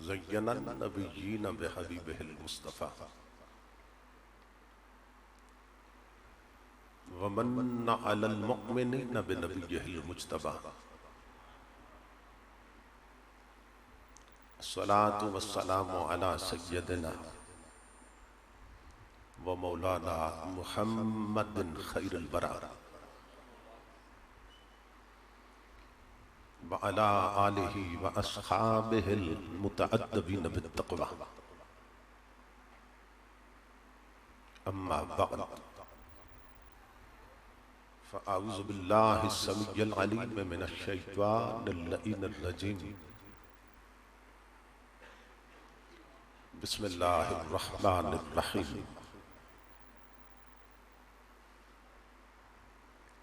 زین النبیین بحبیبہ المصطفیٰ ومن علی المؤمنین بنبیہ المجتبیٰ الصلاة والسلام علی سیدنا ومولانا محمد خیر البراء وعلى آلہ واصحابہ المتعدبین بالتقوی اما بعد فاعوذ باللہ السمیع العلیم من الشیطان اللعین الرجیم بسم اللہ الرحمن الرحیم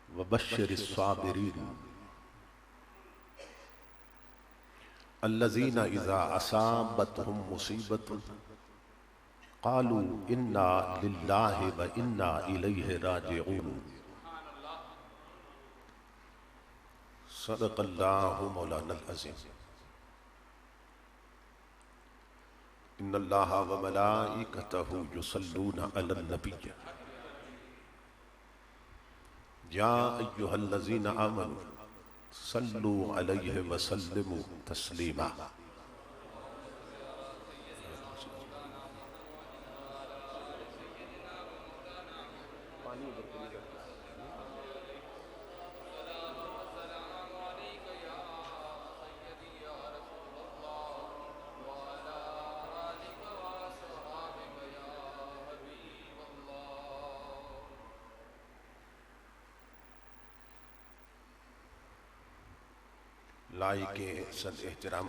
وبشر الصابرین الذین اذا اصابتهم مصیبۃ قالوا انا للہ وانا الیہ راجعون صدق اللہ مولانا العظیم ان اللہ وملائکتہ یصلون علی النبی یا ایہا الذین آمنوا صلو علیہ وسلموا تسلیما لائق صد احترام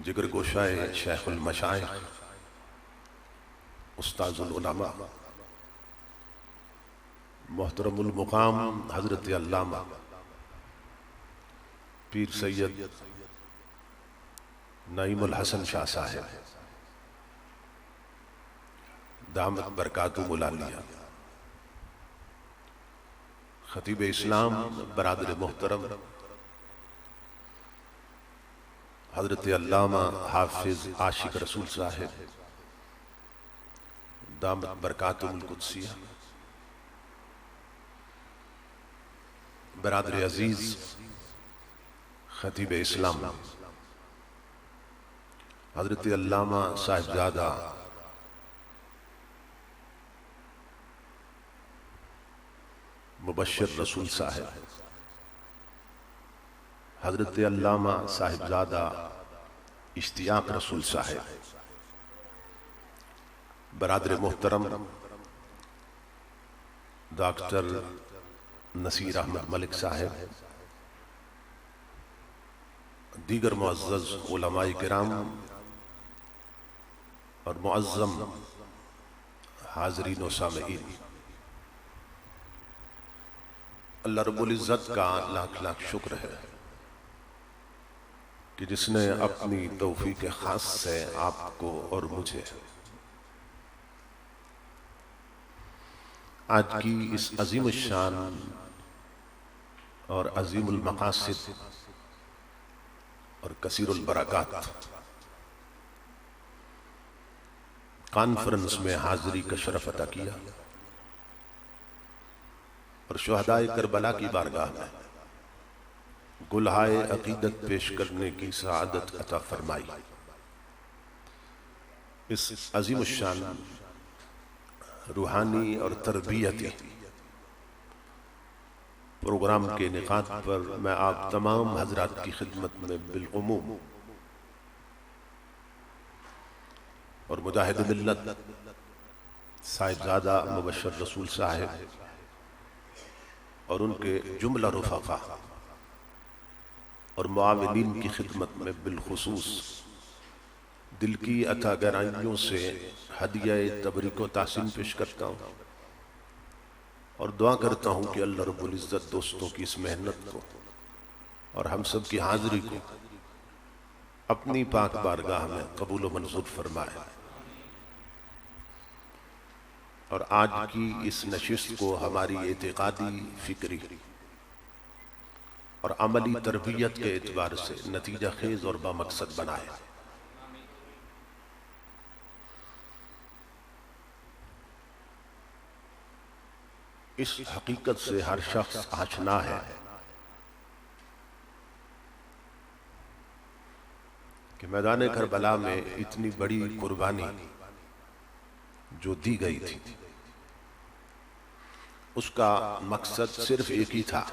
جگر گوشائے شیخ المشائخ استاذ العلماء محترم المقام حضرت علامہ پیر سید نعیم الحسن شاہ صاحب دامت برکاتہ العالیہ، خطیب اسلام برادر محترم حضرت علامہ حافظ عاشق رسول صاحب دامت برکاتہ القدسیہ، برادر عزیز خطیب اسلام حضرت علامہ صاحبزادہ مبشر رسول صاحب، حضرت علامہ صاحبزادہ اشتیاق رسول صاحب، برادر محترم ڈاکٹر نصیر احمد ملک صاحب، دیگر معزز علماء کرام اور معظم حاضرین و سامعین، اللہ رب العزت کا لاکھ لاکھ شکر ہے کہ جس نے اپنی توفیق خاص سے آپ کو اور مجھے آج کی اس عظیم الشان اور عظیم المقاصد اور کثیر البرکات کانفرنس میں حاضری کا شرف عطا کیا اور شہدائے کربلا کی بارگاہ میں گلہائے عقیدت پیش کرنے کی سعادت عطا فرمائی۔ اس عظیم الشان روحانی اور تربیتی پروگرام کے انعقاد پر میں آپ تمام حضرات کی خدمت میں بالعموم اور مجاہد ملت صاحبزادہ مبشر رسول صاحب اور ان کے جملہ رفقا اور معاونین کی خدمت میں بالخصوص دل کی عطا گہرائیوں سے ہدیہ تبریک و تحسین پیش کرتا ہوں اور دعا کرتا ہوں کہ اللہ رب العزت دوستوں کی اس محنت کو اور ہم سب کی حاضری کو اپنی پاک بارگاہ میں قبول و منظور فرمائے۔ اور آج کی اس نشست کو ہماری اعتقادی فکری اور عملی تربیت کے اعتبار سے نتیجہ خیز اور بامقصد بنائے۔ اس حقیقت سے ہر شخص آشنا ہے کہ میدان کربلا میں اتنی بڑی قربانی جو دی گئی تھی اس کا مقصد صرف ایک ہی تھا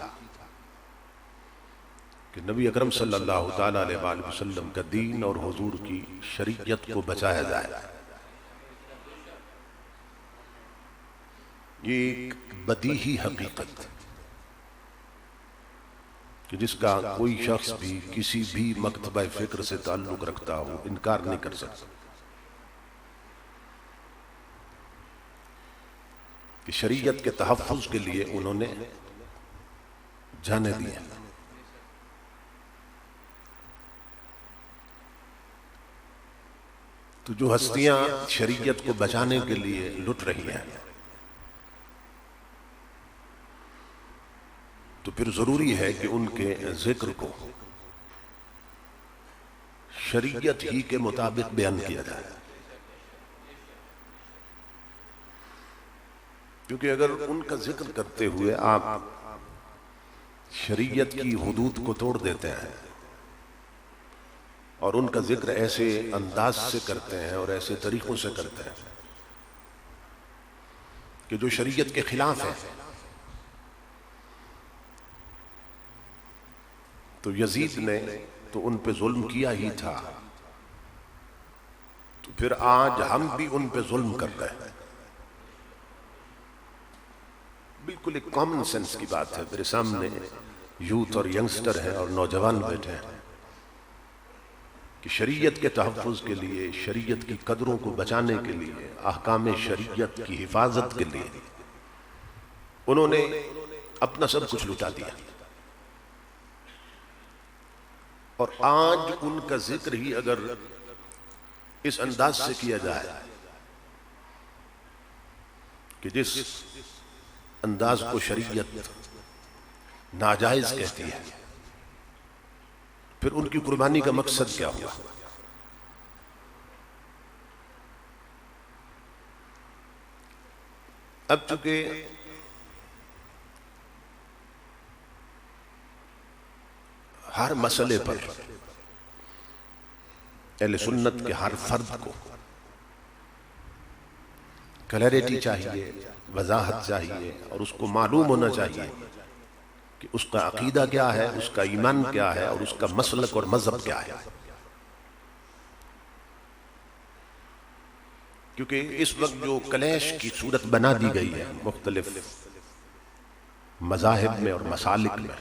کہ نبی اکرم صلی اللہ تعالیٰ علیہ وآلہ وسلم کا دین اور حضور کی شریعت کو بچایا جائے۔ یہ ایک بدیہی حقیقت کہ جس کا کوئی شخص بھی کسی بھی مکتبہ فکر سے تعلق رکھتا ہو انکار نہیں کر سکتا کہ شریعت کے تحفظ کے لیے انہوں نے جانے دیا۔ تو جو ہستیاں شریعت کو بچانے کے لیے لٹ رہی ہیں تو پھر ضروری ہے کہ ان کے ذکر کو شریعت ہی کے مطابق بیان کیا جائے، کیونکہ اگر ان کا ذکر کرتے ہوئے آپ شریعت کی حدود کو توڑ دیتے ہیں اور ان کا ذکر ایسے انداز سے کرتے ہیں اور ایسے طریقوں سے کرتے ہیں کہ جو شریعت کے خلاف ہے، تو یزید نے تو ان پہ ظلم کیا ہی تھا، تو پھر آج ہم بھی ان پہ ظلم کر رہے ہیں۔ بالکل ایک کامن سینس کی بات ہے، میرے سامنے یوتھ اور ینگسٹر ہیں اور نوجوان بیٹھے ہیں کہ شریعت کے تحفظ کے لیے، شریعت کی قدروں کو بچانے کے لیے، احکام شریعت کی حفاظت کے لیے انہوں نے اپنا سب کچھ لٹا دیا، اور آج ان کا ذکر ہی اگر اس انداز سے کیا جائے کہ جس انداز کو شریعت ناجائز کہتی ہے، پھر ان کی قربانی کا مقصد کیا ہوا؟ اب چونکہ ہر مسئلے پر اہل سنت کے ہر فرد کو کلیئرٹی چاہیے، وضاحت چاہیے، اور اس کو معلوم ہونا چاہیے کہ اس کا عقیدہ کیا ہے، اس کا ایمان کیا ہے، اور اس کا مسلک اور مذہب کیا ہے۔ کیونکہ اس وقت جو کلیش کی صورت بنا دی گئی ہے مختلف مذاہب میں اور مسالک میں،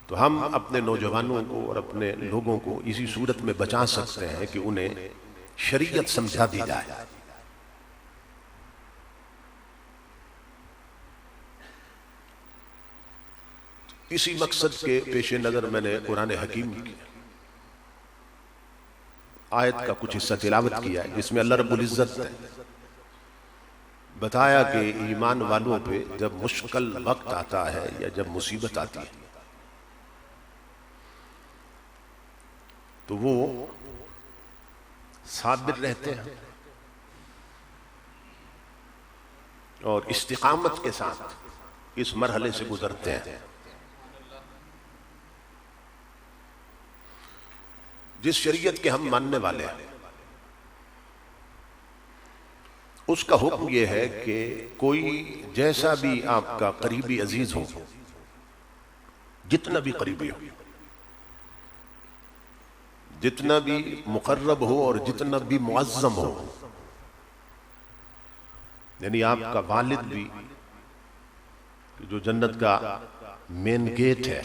تو ہم اپنے نوجوانوں کو اور اپنے لوگوں کو اسی صورت میں بچا سکتے ہیں کہ انہیں شریعت سمجھا دی جائے۔ اسی مقصد کے پیش نظر میں نے قرآن حکیم کی آیت کا کچھ حصہ تلاوت کیا ہے، جس میں اللہ رب العزت نے بتایا کہ ایمان والوں پہ جب مشکل وقت آتا ہے یا جب مصیبت آتی ہے تو وہ صابر رہتے ہیں اور استقامت کے ساتھ اس مرحلے سے گزرتے ہیں۔ جس شریعت کے ہم ماننے والے ہیں اس کا حکم یہ ہے کہ کوئی جیسا بھی آپ کا قریبی عزیز ہو، جتنا بھی قریبی ہو، جتنا بھی مقرب ہو اور جتنا بھی معظم ہو، یعنی آپ کا والد بھی جو جنت کا مین گیٹ ہے،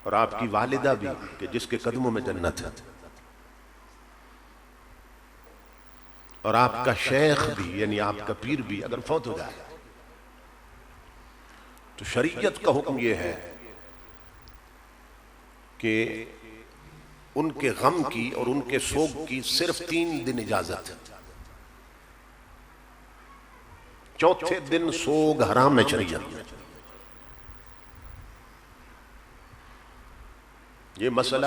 اور آپ کی والدہ بھی کہ جس کے قدموں میں جنت ہے، اور آپ کا شیخ بھی یعنی آپ کا پیر بھی اگر فوت ہو جائے تو شریعت کا حکم یہ ہے کہ ان کے غم کی اور ان کے سوگ کی صرف 3 دن اجازت ہے، چوتھے دن سوگ حرام ہے شریعت میں۔ یہ مسئلہ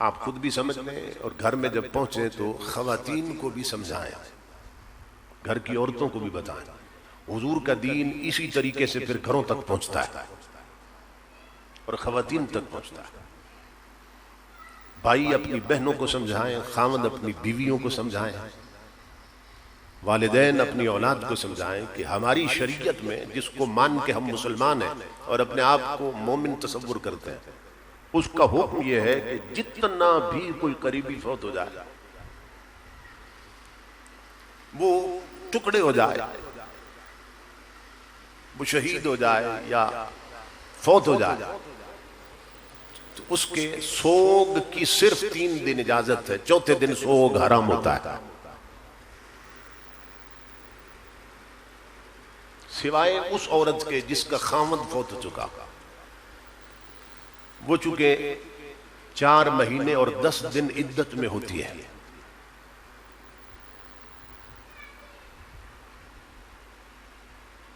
آپ خود بھی سمجھ لیں اور گھر میں جب پہنچیں تو خواتین کو بھی سمجھائیں، گھر کی عورتوں کو بھی بتائیں۔ حضور کا دین اسی طریقے سے پھر گھروں تک پہنچتا ہے اور خواتین تک پہنچتا ہے۔ بھائی اپنی بہنوں کو سمجھائیں، خاوند اپنی بیویوں کو سمجھائیں، والدین اپنی اولاد کو سمجھائیں کہ ہماری شریعت میں جس کو مان کے ہم مسلمان ہیں اور اپنے آپ کو مومن تصور کرتے ہیں، اس کا حکم یہ ہے کہ جتنا بھی کوئی قریبی فوت ہو جائے، وہ ٹکڑے ہو جائے، وہ شہید ہو جائے یا فوت ہو جائے، تو اس کے سوگ کی صرف 3 دن اجازت ہے، چوتھے دن سوگ حرام ہوتا ہے، سوائے اس عورت کے جس کا خاوند فوت ہو چکا، وہ چونکہ 4 مہینے اور 10 دن عدت میں ہوتی ہے،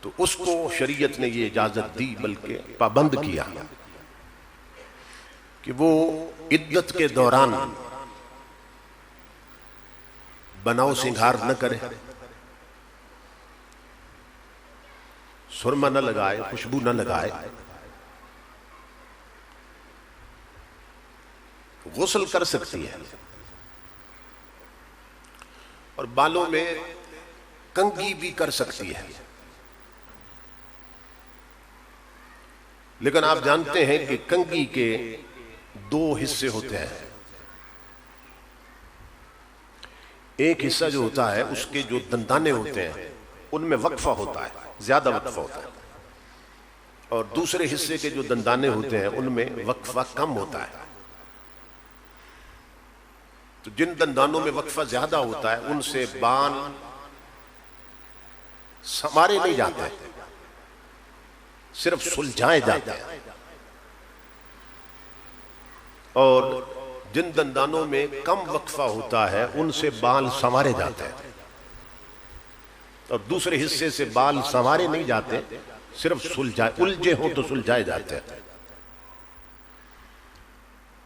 تو اس کو شریعت نے یہ اجازت دی، بلکہ پابند کیا کہ وہ عدت کے دوران بناؤ سنگھار نہ کرے، سرما نہ لگائے، خوشبو نہ لگائے، غسل کر سکتی ہے اور بالوں میں کنگھی بھی کر سکتی ہے، لیکن آپ جانتے ہیں کہ کنگھی کے 2 حصے ہوتے ہیں۔ ایک حصہ جو ہوتا ہے اس کے جو دندانے ہوتے ہیں ان میں وقفہ ہوتا ہے، زیادہ وقفہ ہوتا ہے، اور دوسرے حصے کے جو دندانے ہوتے ہیں ان میں وقفہ کم ہوتا ہے۔ تو جن دندانوں میں وقفہ زیادہ ہوتا ہے ان سے بال سنوارے نہیں جاتے، صرف سلجھائے جاتے ہیں، اور جن دندانوں میں کم وقفہ ہوتا ہے ان سے بال سنوارے جاتے ہیں، اور دوسرے حصے سے بال سنوارے نہیں جاتے، صرف الجھے ہوں تو سلجھائے جاتے ہیں۔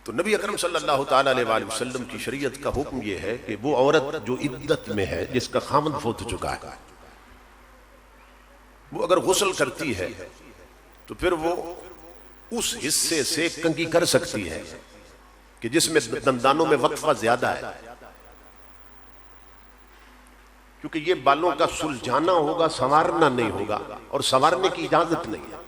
تو نبی اکرم صلی اللہ تعالیٰ علیہ وآلہ وسلم کی شریعت کا حکم یہ ہے کہ وہ عورت جو عدت میں ہے، جس کا خاوند فوت ہو چکا ہے، وہ اگر غسل کرتی ہے تو پھر وہ اس حصے سے کنگھی کر سکتی ہے کہ جس میں دندانوں میں وقفہ زیادہ ہے، کیونکہ یہ بالوں کا سلجھانا ہوگا، سنوارنا نہیں ہوگا، اور سنوارنے کی اجازت نہیں ہے۔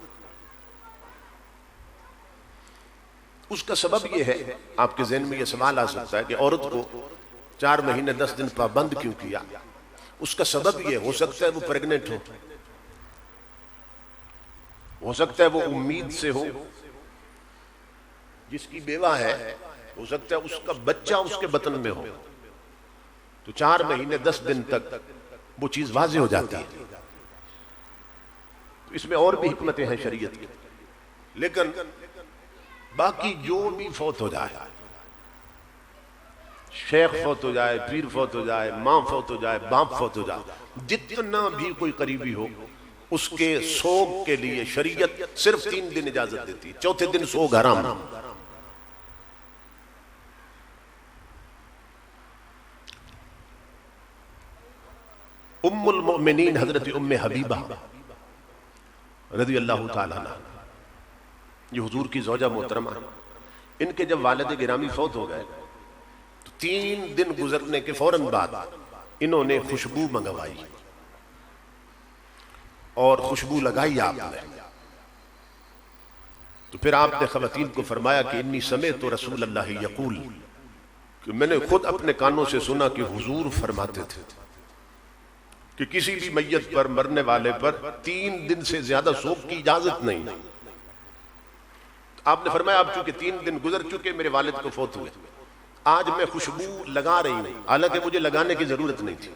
اس کا سبب یہ ہے، آپ کے ذہن میں یہ سوال آ سکتا ہے کہ عورت کو 4 مہینے 10 دن پابند کیوں کیا؟ اس کا سبب یہ ہو سکتا ہے وہ پریگننٹ ہو سکتا ہے وہ امید سے ہو، جس کی بیوہ ہے ہو سکتا ہے اس کا بچہ اس کے بطن میں ہو، تو 4 مہینے 10 دن تک وہ چیز واضح ہو جاتی ہے۔ تو اس میں اور بھی حکمتیں ہیں شریعت کی، لیکن باقی جو بھی فوت ہو جائے، شیخ فوت ہو جائے، پیر فوت ہو جائے، ماں فوت ہو جائے، باپ فوت ہو جائے، جتنا بھی کوئی قریبی ہو، اس کے سوگ کے لیے شریعت صرف 3 دن اجازت دیتی ہے، چوتھے دن سوگ حرام۔ ام المؤمنین حضرت ام حبیبہ رضی اللہ تعالیٰ عنہ، یہ حضور کی زوجہ محترمہ، ان کے جب والد گرامی فوت ہو گئے تو 3 دن گزرنے کے فوراً بعد انہوں نے خوشبو منگوائی اور خوشبو لگائی آپ نے، تو پھر آپ نے خواتین کو فرمایا کہ انی سمعت رسول اللہ یقول، کہ میں نے خود اپنے کانوں سے سنا کہ حضور فرماتے تھے کہ کسی بھی میت پر، مرنے والے پر 3 دن سے زیادہ سوگ کی اجازت نہیں۔ آپ نے فرمایا اب چونکہ 3 دن گزر چکے، میرے والد کو فوت ہوئے، آج میں خوشبو لگا رہی ہوں، حالانکہ مجھے لگانے کی ضرورت نہیں تھی،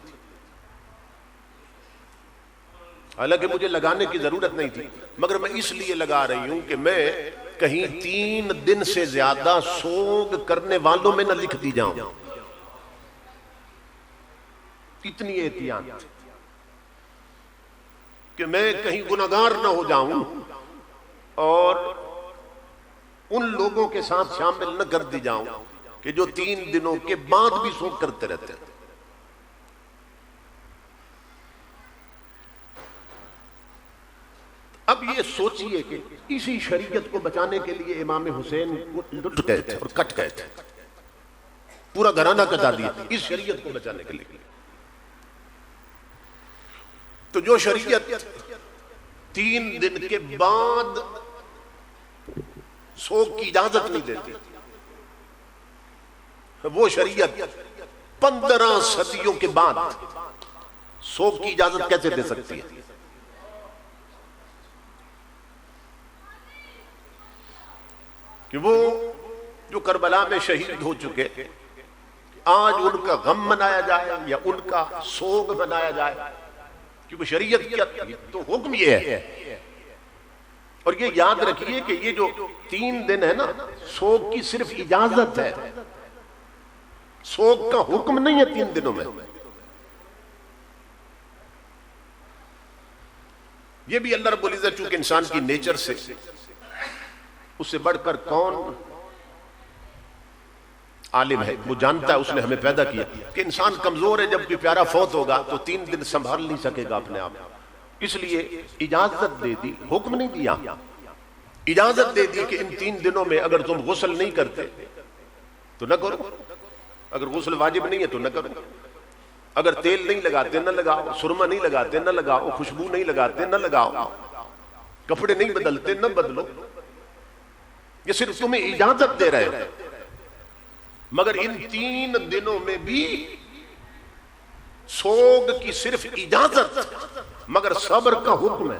حالانکہ مجھے لگانے کی ضرورت نہیں تھی، مگر میں اس لیے لگا رہی ہوں کہ میں کہیں 3 دن سے زیادہ سوگ کرنے والوں میں نہ لکھ دی جاؤں۔ اتنی احتیاط کہ میں کہیں گناہگار نہ ہو جاؤں اور ان لوگوں کے ساتھ شامل نہ کر دی جاؤں کہ جو 3 دنوں کے بعد بھی سوگ کرتے رہتے ہیں. اب یہ سوچئے کہ اسی شریعت کو بچانے کے لیے امام حسین لٹ گئے تھے اور کٹ گئے تھے، پورا گھرانہ کٹا دیا اس شریعت کو بچانے کے لیے. تو جو شریعت 3 دن کے بعد سوگ کی اجازت نہیں دیتی، وہ شریعت 15 صدیوں کے بعد سوگ کی اجازت کیسے دے سکتی ہے؟ کہ وہ جو کربلا میں شہید ہو چکے آج ان کا غم منایا جائے یا ان کا سوگ منایا جائے، کیونکہ شریعت کیا تو حکم یہ ہے. اور یہ یاد رکھیے کہ یہ جو 3 دن ہے نا، سوگ کی صرف اجازت ہے، سوگ کا حکم نہیں ہے 3 دنوں میں. یہ بھی اللہ رب العزت چونکہ انسان کی نیچر سے اس سے بڑھ کر کون عالم ہے، وہ جانتا ہے، اس نے ہمیں پیدا کیا کہ انسان کمزور ہے. جب کوئی پیارا فوت ہوگا تو 3 دن سنبھال نہیں سکے گا اپنے آپ، اس لیے اجازت دے دی، حکم نہیں دیا، اجازت دے دی کہ ان 3 دنوں میں اگر تم غسل نہیں کرتے تو نہ کرو، اگر غسل واجب نہیں ہے تو نہ کرو، اگر تیل نہیں لگاتے نہ لگاؤ، سرما نہیں لگاتے نہ لگاؤ، خوشبو نہیں لگاتے نہ لگاؤ، کپڑے نہیں بدلتے نہ بدلو. یہ صرف تمہیں اجازت دے رہے ہیں، مگر ان 3 دنوں میں بھی سوگ کی صرف اجازت مگر صبر کا حکم ہے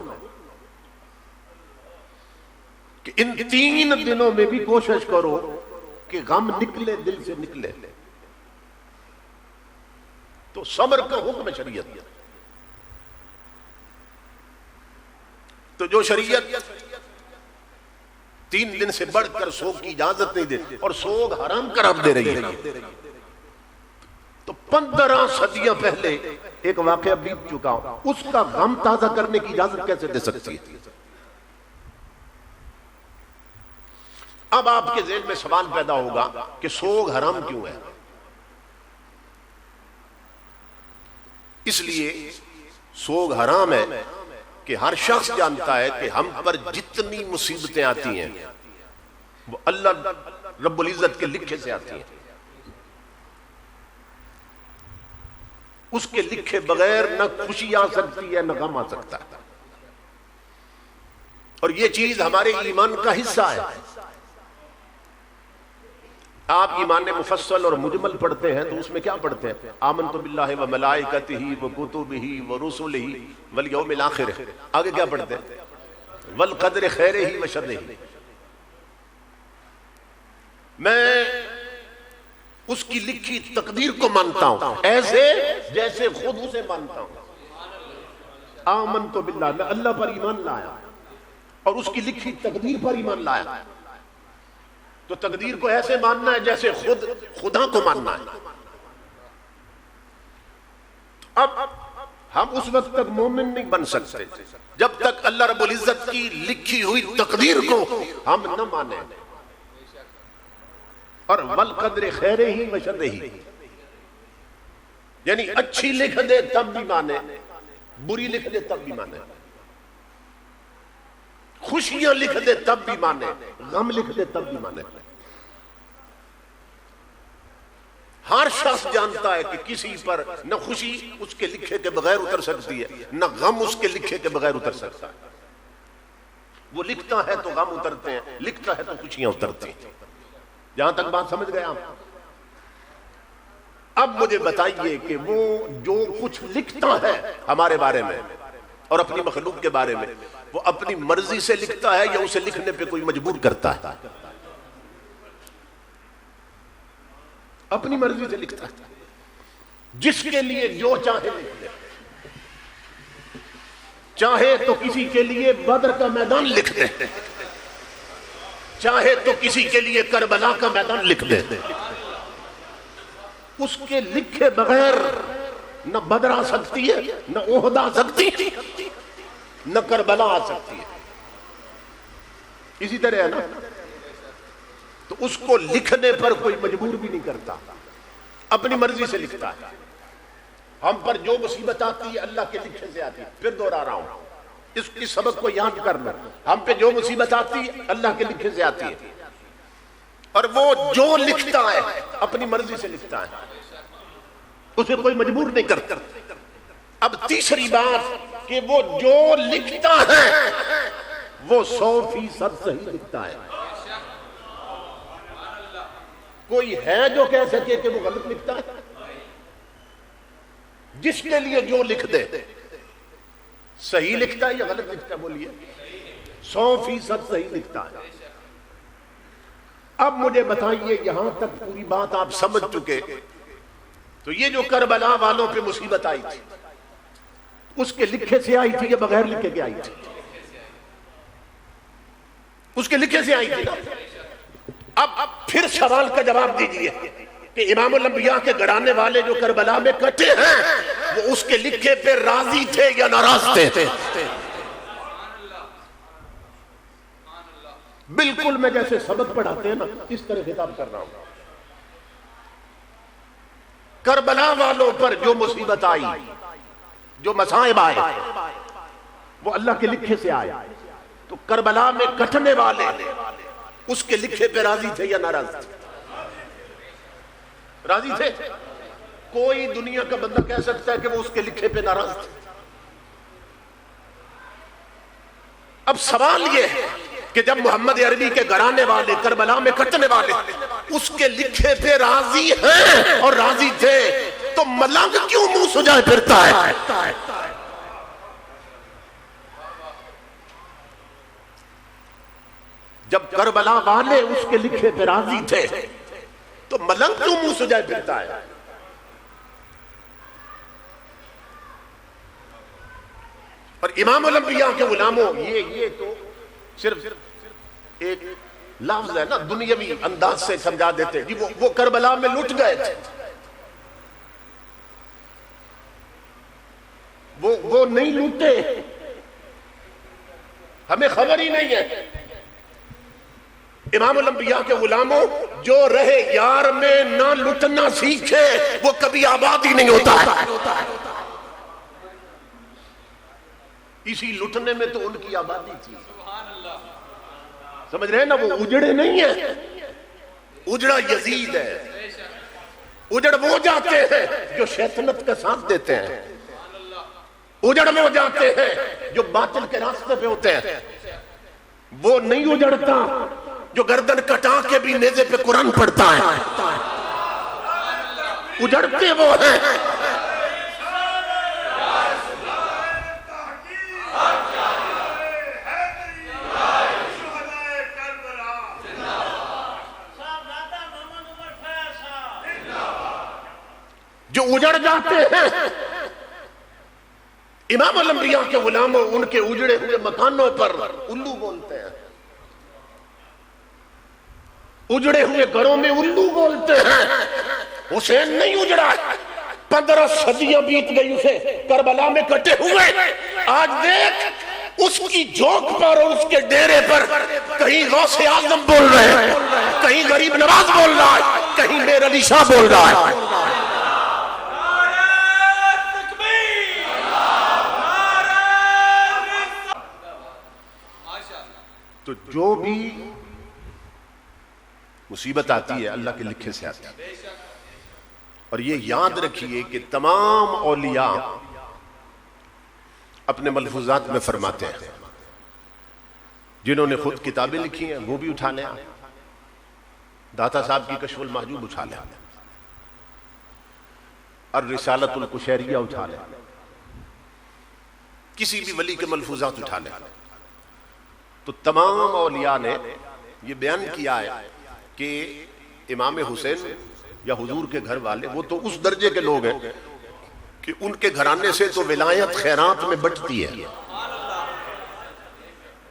کہ ان 3 دنوں میں بھی کوشش کرو کہ غم نکلے، دل سے نکلے. تو صبر کا حکم ہے شریعت. تو جو شریعت 3 دن سے بڑھ کر سوگ کی اجازت نہیں دیتی اور سوگ حرام قرار دے رہی ہے، تو 15 صدیاں پہلے ایک واقعہ بیت چکا ہوں، اس کا غم تازہ کرنے کی اجازت کیسے دے سکتی ہے؟ اب آپ کے ذہن میں سوال پیدا ہوگا کہ سوگ حرام کیوں ہے؟ اس لیے سوگ حرام ہے کہ ہر شخص جانتا ہے کہ ہم پر جتنی مصیبتیں آتی ہیں وہ اللہ رب العزت کے لکھے سے آتی ہیں. اس کے لکھے بغیر نہ خوشی آ سکتی ہے نہ غم آ سکتا ہے. اور یہ چیز ہمارے ایمان کا حصہ ہے. آپ ایمان مفصل اور مجمل پڑھتے ہیں تو اس میں کیا پڑھتے ہیں؟ آمنت باللہ و ملائکتہ و کتبہ و رسلہ والیوم الاخر. آگے کیا پڑھتے ہیں؟ والقدر خیرہ و شرہ. میں اس کی لکھی تقدیر کو مانتا ہوں ایسے جیسے خود اسے مانتا ہوں. آمنت باللہ، میں اللہ پر ایمان لایا اور اس کی لکھی تقدیر پر ایمان لایا. تو تقدیر کو ایسے ماننا ہے جیسے خود خدا کو ماننا ہے. اب ہم اس وقت تک مومن نہیں بن سکتے جب تک اللہ رب العزت کی لکھی ہوئی تقدیر کو ہم نہ مانیں. اور والقدر خیرہ و شرہ، یعنی اچھی لکھ دے تب بھی مانے، بری لکھ دے تب بھی مانے، خوشیاں لکھ دے تب بھی مانے، غم لکھ دے تب بھی مانے. ہر شخص جانتا ہے کہ کسی پر نہ خوشی اس کے لکھے کے بغیر اتر سکتی ہے نہ غم اس کے لکھے کے بغیر اتر سکتا ہے. وہ لکھتا ہے تو غم اترتے ہیں، لکھتا ہے تو خوشیاں اترتی ہیں. جہاں تک بات سمجھ گئے آپ؟ اب مجھے بتائیے کہ وہ جو کچھ لکھتا ہے ہمارے بارے میں اور اپنی مخلوق کے بارے میں، وہ اپنی مرضی سے لکھتا ہے یا اسے لکھنے پہ کوئی مجبور کرتا ہے؟ اپنی مرضی سے لکھتا ہے. جس کے لیے جو چاہے لکھ دے. چاہے تو کسی کے لیے بدر کا میدان لکھ دے، چاہے تو کسی کے لیے کربلا کا میدان لکھ دے. اس کے لکھے بغیر نہ بدر آ سکتی ہے، نہ احد آ سکتی ہے، نہ کربلا آ سکتی ہے. اسی طرح ہے نا. تو اس کو لکھنے پر کوئی مجبور بھی نہیں کرتا، اپنی مرضی سے لکھتا ہے۔ ہم پر جو مصیبت آتی ہے اللہ کے لکھے سے آتی ہے۔ پھر دوہرا رہا ہوں، اس کی سبق کو یاد کر لو، ہم پہ جو مصیبت آتی ہے اللہ کے لکھے سے آتی ہے، اور وہ جو لکھتا ہے اپنی مرضی سے لکھتا ہے، اسے کوئی مجبور نہیں کرتا۔ اب تیسری بات کہ وہ جو لکھتا ہے وہ 100% صحیح لکھتا ہے۔ کوئی ہے جو کہہ سکے کہ وہ غلط لکھتا ہے؟ جس کے لیے جو لکھ دے صحیح لکھتا ہے یا غلط لکھتا ہے؟ بولیے۔ 100% صحیح لکھتا ہے۔ اب مجھے بتائیے، یہاں تک پوری بات آپ سمجھ چکے، تو یہ جو کربلا والوں پہ مصیبت آئی تھی اس کے لکھے سے آئی تھی یا بغیر لکھے کے آئی تھی؟ اس کے لکھے سے آئی تھی۔ اب پھر سوال کا جواب دیجئے کہ امام الانبیاء کے گڑانے والے جو کربلا میں کٹے ہیں وہ اس کے لکھے پہ راضی تھے یا ناراض تھے؟ بالکل میں جیسے سبق پڑھاتے ہیں نا اس طرح خطاب کر رہا ہوں۔ کربلا والوں پر جو مصیبت آئی، جو مصائب آئے، وہ اللہ کے لکھے سے آئے، تو کربلا میں کٹنے والے اس کے لکھے پہ راضی تھے یا ناراض تھے؟ راضی تھے۔ کوئی دنیا کا بندہ کہہ سکتا ہے کہ وہ اس کے لکھے پہ ناراض تھے؟ اب سوال یہ ہے کہ جب محمد عربی کے گھرانے والے کربلا میں کٹنے والے اس کے لکھے پہ راضی ہیں اور راضی تھے، تو ملنگ کیوں منہ سجائے پھرتا ہے؟ جب کربلا والے اس کے لکھے پہ راضی تھے تو ملنگ کیوں منہ سجائے پھرتا ہے؟ اور امام الانبیاء کے غلاموں، یہ تو صرف ایک لفظ ہے نا، دنیاوی انداز سے سمجھا دیتے جی وہ کربلا میں لٹ گئے تھے، وہ نہیں لوٹے، ہمیں خبر ہی نہیں ہے۔ امام الانبیاء کے غلاموں، جو رہے یار میں نہ لٹنا سیکھے وہ کبھی آباد ہی نہیں ہوتا ہے۔ اسی لٹنے میں تو ان کی آبادی تھی، سمجھ رہے ہیں نا؟ وہ اجڑے نہیں ہیں، اجڑا یزید ہے۔ اجڑ وہ جاتے ہیں جو شیطنت کا ساتھ دیتے ہیں، اجڑ وہ جاتے ہیں جو باطل کے راستے پہ ہوتے ہیں۔ وہ نہیں اجڑتا جو گردن کٹا کے بھی نیزے پہ قرآن پڑھتا ہے، اجڑتے وہ ہیں۔ جو اجڑ جاتے ہیں، امام الانبیاء کے غلاموں ان کے اجڑے ہوئے مکانوں پر الو بولتے ہیں، اجڑے ہوئے گھروں میں الو بولتے ہیں۔ حسین نہیں اجڑا، 15 صدیاں بیت گئی اسے کربلا میں کٹے ہوئے، آج دیکھ اس کی جھوک پر اور اس کے ڈیرے پر کہیں غوث اعظم بول رہے ہیں، کہیں غریب نواز بول رہا ہے، کہیں میر علی شاہ بول رہا ہے۔ تو جو بھی مصیبت آتی ہے اللہ کے لکھے سے آتی ہے، اور یہ یاد رکھیے کہ تمام اولیاء اپنے ملفوظات میں فرماتے ہیں، جنہوں نے خود کتابیں لکھی ہیں وہ بھی اٹھا لیں، داتا صاحب کی کشف المحجوب اٹھا لیں، اور رسالت القشیریہ اٹھا لیں، کسی بھی ولی کے ملفوظات اٹھا لیں، تو تمام اولیاء نے یہ بیان کیا ہے کہ امام حسین یا حضور کے گھر والے وہ تو اس درجے کے لوگ ہیں کہ ان کے گھرانے سے تو ولایت خیرات میں بٹتی ہے،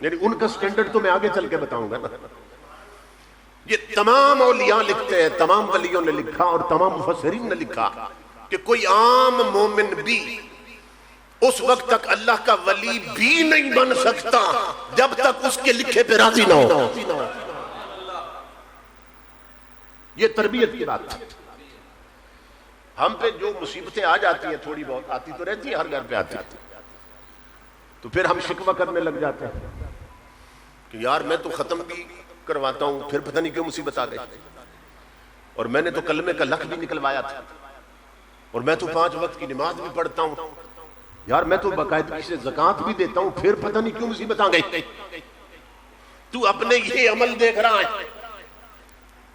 یعنی ان کا سٹینڈرڈ تو میں آگے چل کے بتاؤں گا نا۔ یہ تمام اولیاء لکھتے ہیں، تمام ولیوں نے لکھا اور تمام مفسرین نے لکھا کہ کوئی عام مومن بھی اس وقت تک اللہ کا ولی بھی نہیں بن سکتا جب تک اس کے لکھے پہ راضی نہ ہو۔ یہ تربیت کی بات ہے۔ ہم پہ جو مصیبتیں آ جاتی ہیں، تھوڑی بہت آتی تو رہتی ہیں، ہر گھر پہ آتی ہے، تو پھر ہم شکوہ کرنے لگ جاتے ہیں کہ یار میں تو ختم بھی کرواتا ہوں، پھر پتہ نہیں کیوں مصیبت آ گئی، اور میں نے تو کلمے کا لفظ بھی نکلوایا تھا، اور میں تو 5 وقت کی نماز بھی پڑھتا ہوں، یار میں تو باقاعدگی سے زکوٰۃ بھی دیتا ہوں، پھر پتہ نہیں کیوں مصیبت آ گئی۔ تو اپنے یہ عمل دیکھ رہا ہے،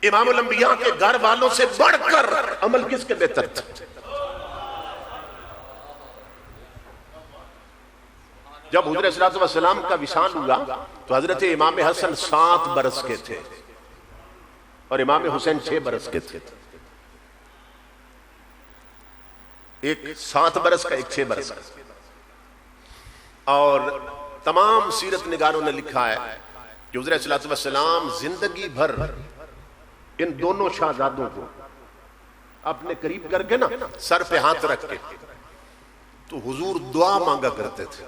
امام الانبیاء کے گھر والوں سے بڑھ کر عمل کس کے بہتر تھا؟ جب حضور صلی اللہ علیہ وسلم کا وصال ہوا تو حضرت امام حسن 7 برس کے تھے اور امام حسین 6 برس کے تھے، ایک 7 برس کا، ایک 6 برس کا۔ اور تمام سیرت نگاروں نے لکھا ہے کہ حضور صلی اللہ علیہ وسلم زندگی بھر ان دونوں شہزادوں کو اپنے قریب کر کے نا سر پہ ہاتھ رکھ کے تو حضور دعا مانگا کرتے تھے،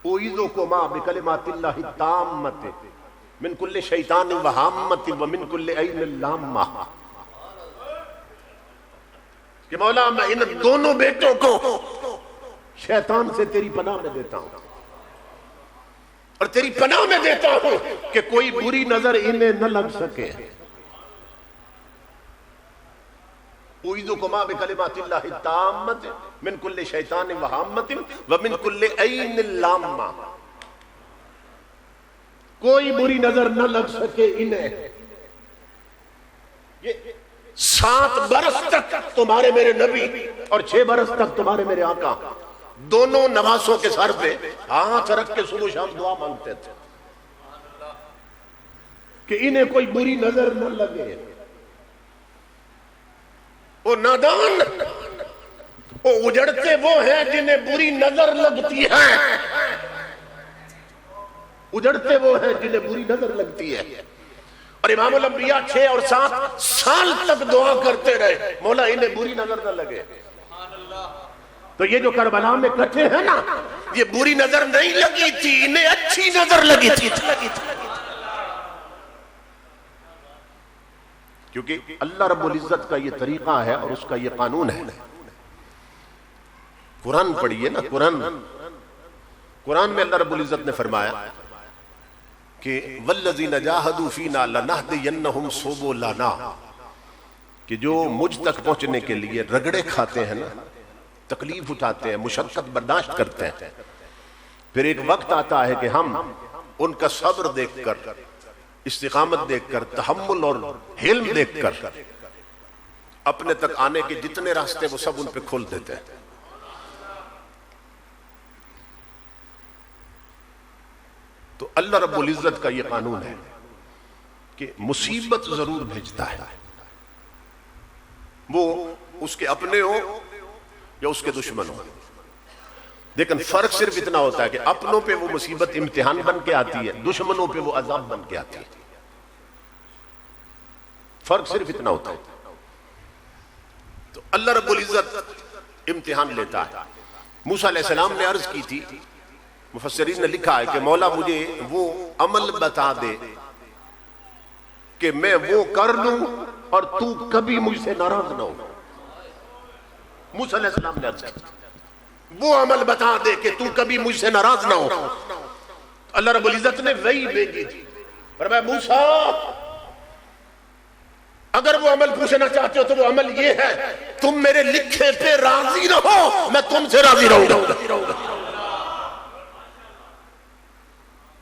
اعوذکما بکلمات اللہ التامۃ من کل شیطان وہامۃ ومن کل عین لامہ، کہ مولا میں ان دونوں بیٹوں کو شیطان سے تیری پناہ میں دیتا ہوں، اور تیری پناہ میں دیتا ہوں کہ کوئی بری نظر انہیں نہ لگ سکے۔ اعوذکما بکلمات اللہ التامۃ من کل شیطان وہامۃ ومن کل عین لامہ، کوئی بری نظر نہ لگ سکے انہیں۔ یہ 7 برس تک تمہارے میرے نبی اور 6 برس تک تمہارے میرے آقا دونوں نواسوں کے سر پہ ہاتھ رکھ کے صبح شام دعا مانگتے تھے کہ انہیں کوئی بری نظر نہ لگے۔ وہ نادان، وہ اجڑتے وہ ہیں جنہیں بری نظر لگتی ہے، اجڑتے وہ ہیں جنہیں بری نظر لگتی ہے۔ اور امام الانبیاء 6 اور 7 سال تک دعا کرتے رہے، مولا انہیں بری نظر نہ لگے۔ تو یہ جو کربلا میں کٹھے ہیں نا، یہ بری نظر نہیں لگی تھی، انہیں اچھی نظر لگی تھی، کیونکہ اللہ رب العزت کا یہ طریقہ ہے اور اس کا یہ قانون ہے۔ قرآن پڑھیے نا، قرآن میں اللہ رب العزت نے فرمایا کہ والذین جاہدوا فینا لنہدینہم سبلنا، کہ جو مجھ تک پہنچنے کے لیے رگڑے کھاتے ہیں نا، تکلیف اٹھاتے ہیں، مشقت برداشت کرتے ہیں، پھر ایک وقت آتا ہے کہ ہم ان کا صبر دیکھ کر، استقامت دیکھ کر، تحمل اور حلم دیکھ کر اپنے تک آنے کے جتنے راستے وہ سب ان پہ کھول دیتے ہیں۔ تو اللہ رب العزت کا یہ قانون ہے کہ مصیبت ضرور بھیجتا ہے، وہ اس کے اپنے ہو یا اس کے دشمن ہو، لیکن فرق صرف اتنا ہوتا ہے کہ اپنوں پہ وہ مصیبت امتحان بن کے آتی ہے، دشمنوں پہ وہ عذاب بن کے آتی ہے، فرق صرف اتنا ہوتا ہے۔ تو اللہ رب العزت امتحان لیتا ہے۔ موسیٰ علیہ السلام نے عرض کی تھی، مفسرین نے لکھا ہے کہ مولا مجھے وہ عمل بتا دے کہ میں وہ کر لوں اور تو کبھی مجھ سے ناراض نہ ہو۔ موسیٰ علیہ السلام نے عرض کی وہ عمل بتا دے کہ تو کبھی مجھ سے ناراض نہ ہو۔ اللہ رب العزت نے وحی بھیجی تھی، فرمایا موسیٰ اگر وہ عمل پوچھنا چاہتے ہو تو وہ عمل یہ ہے، تم میرے لکھے پہ راضی رہو، میں تم سے راضی رہوں گا۔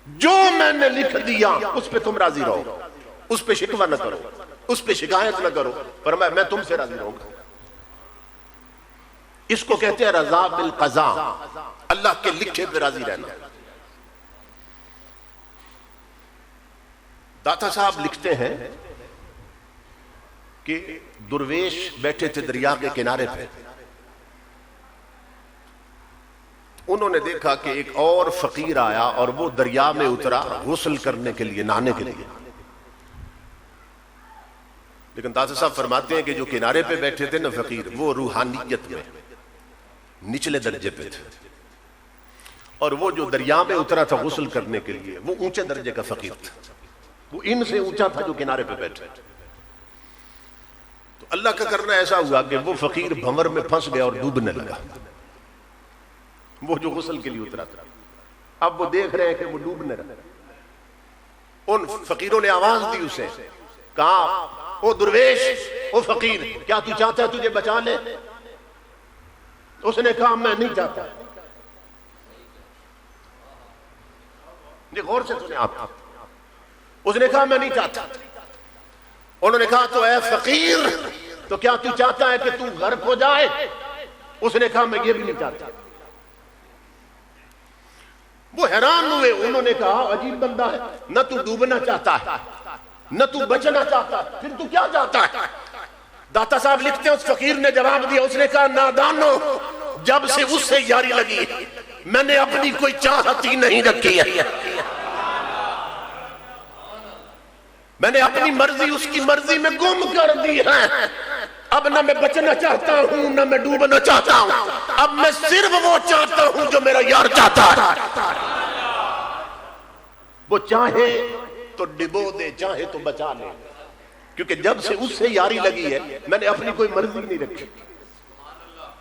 جو میں نے لکھ دیا اس پہ تم راضی رہو، اس پہ شکوہ نہ کرو، اس پہ شکایت نہ کرو، فرمایا میں تم سے راضی رہوں گا۔ اس کو کہتے ہیں رضا بالقضاء، اللہ کے لکھے پہ راضی رہنا۔ داتا صاحب لکھتے ہیں کہ درویش بیٹھے تھے دریا کے کنارے پہ، انہوں نے دیکھا کہ ایک اور فقیر آیا اور وہ دریا میں اترا غسل کرنے کے لیے، نہانے کے لیے۔ لیکن داتا صاحب فرماتے ہیں کہ جو کنارے پہ بیٹھے تھے نا فقیر، وہ روحانیت میں نچلے درجے پہ تھے، اور وہ جو دریا میں اترا تھا غسل کرنے کے لیے وہ اونچے درجے کا فقیر تھا۔ وہ ان سے اونچا تھا جو کنارے پہ بیٹھے. تو اللہ کا کرنا ایسا ہوا کہ وہ فقیر بھنور میں پھنس گیا اور ڈوبنے لگا. وہ جو غسل کے لیے اترا تھا اب وہ دیکھ رہے ہیں کہ وہ ڈوبنے لگا. ان فقیروں نے آواز دی اسے, کہا او درویش, او فقیر, کیا تو چاہتا ہے تجھے بچا لے؟ اس نے کہا میں نہیں چاہتا. یہ غور سے سنیں آپ. اس نے کہا میں نہیں چاہتا. انہوں نے کہا تو اے فقیر تو کیا تو چاہتا ہے کہ تو غرق ہو جائے؟ اس نے کہا میں یہ بھی نہیں چاہتا. وہ حیران ہوئے. انہوں نے کہا عجیب بندہ ہے, نہ تو ڈوبنا چاہتا ہے نہ تو بچنا چاہتا ہے, پھر تو کیا چاہتا ہے؟ داتا صاحب لکھتے ہیں اس فقیر نے جواب دیا. اس نے کہا نادانو, جب سے اس سے یاری لگی میں نے اپنی کوئی چاہت ہی نہیں رکھی ہے. میں نے اپنی مرضی اس کی مرضی میں گم کر دی ہے. اب نہ میں بچنا چاہتا ہوں نہ میں ڈوبنا چاہتا ہوں. اب میں صرف وہ چاہتا ہوں جو میرا یار چاہتا ہے. وہ چاہے تو ڈبو دے, چاہے تو بچا لے. کیونکہ جب سے اس سے یاری لگی ہے میں نے اپنی کوئی مرضی نہیں رکھی.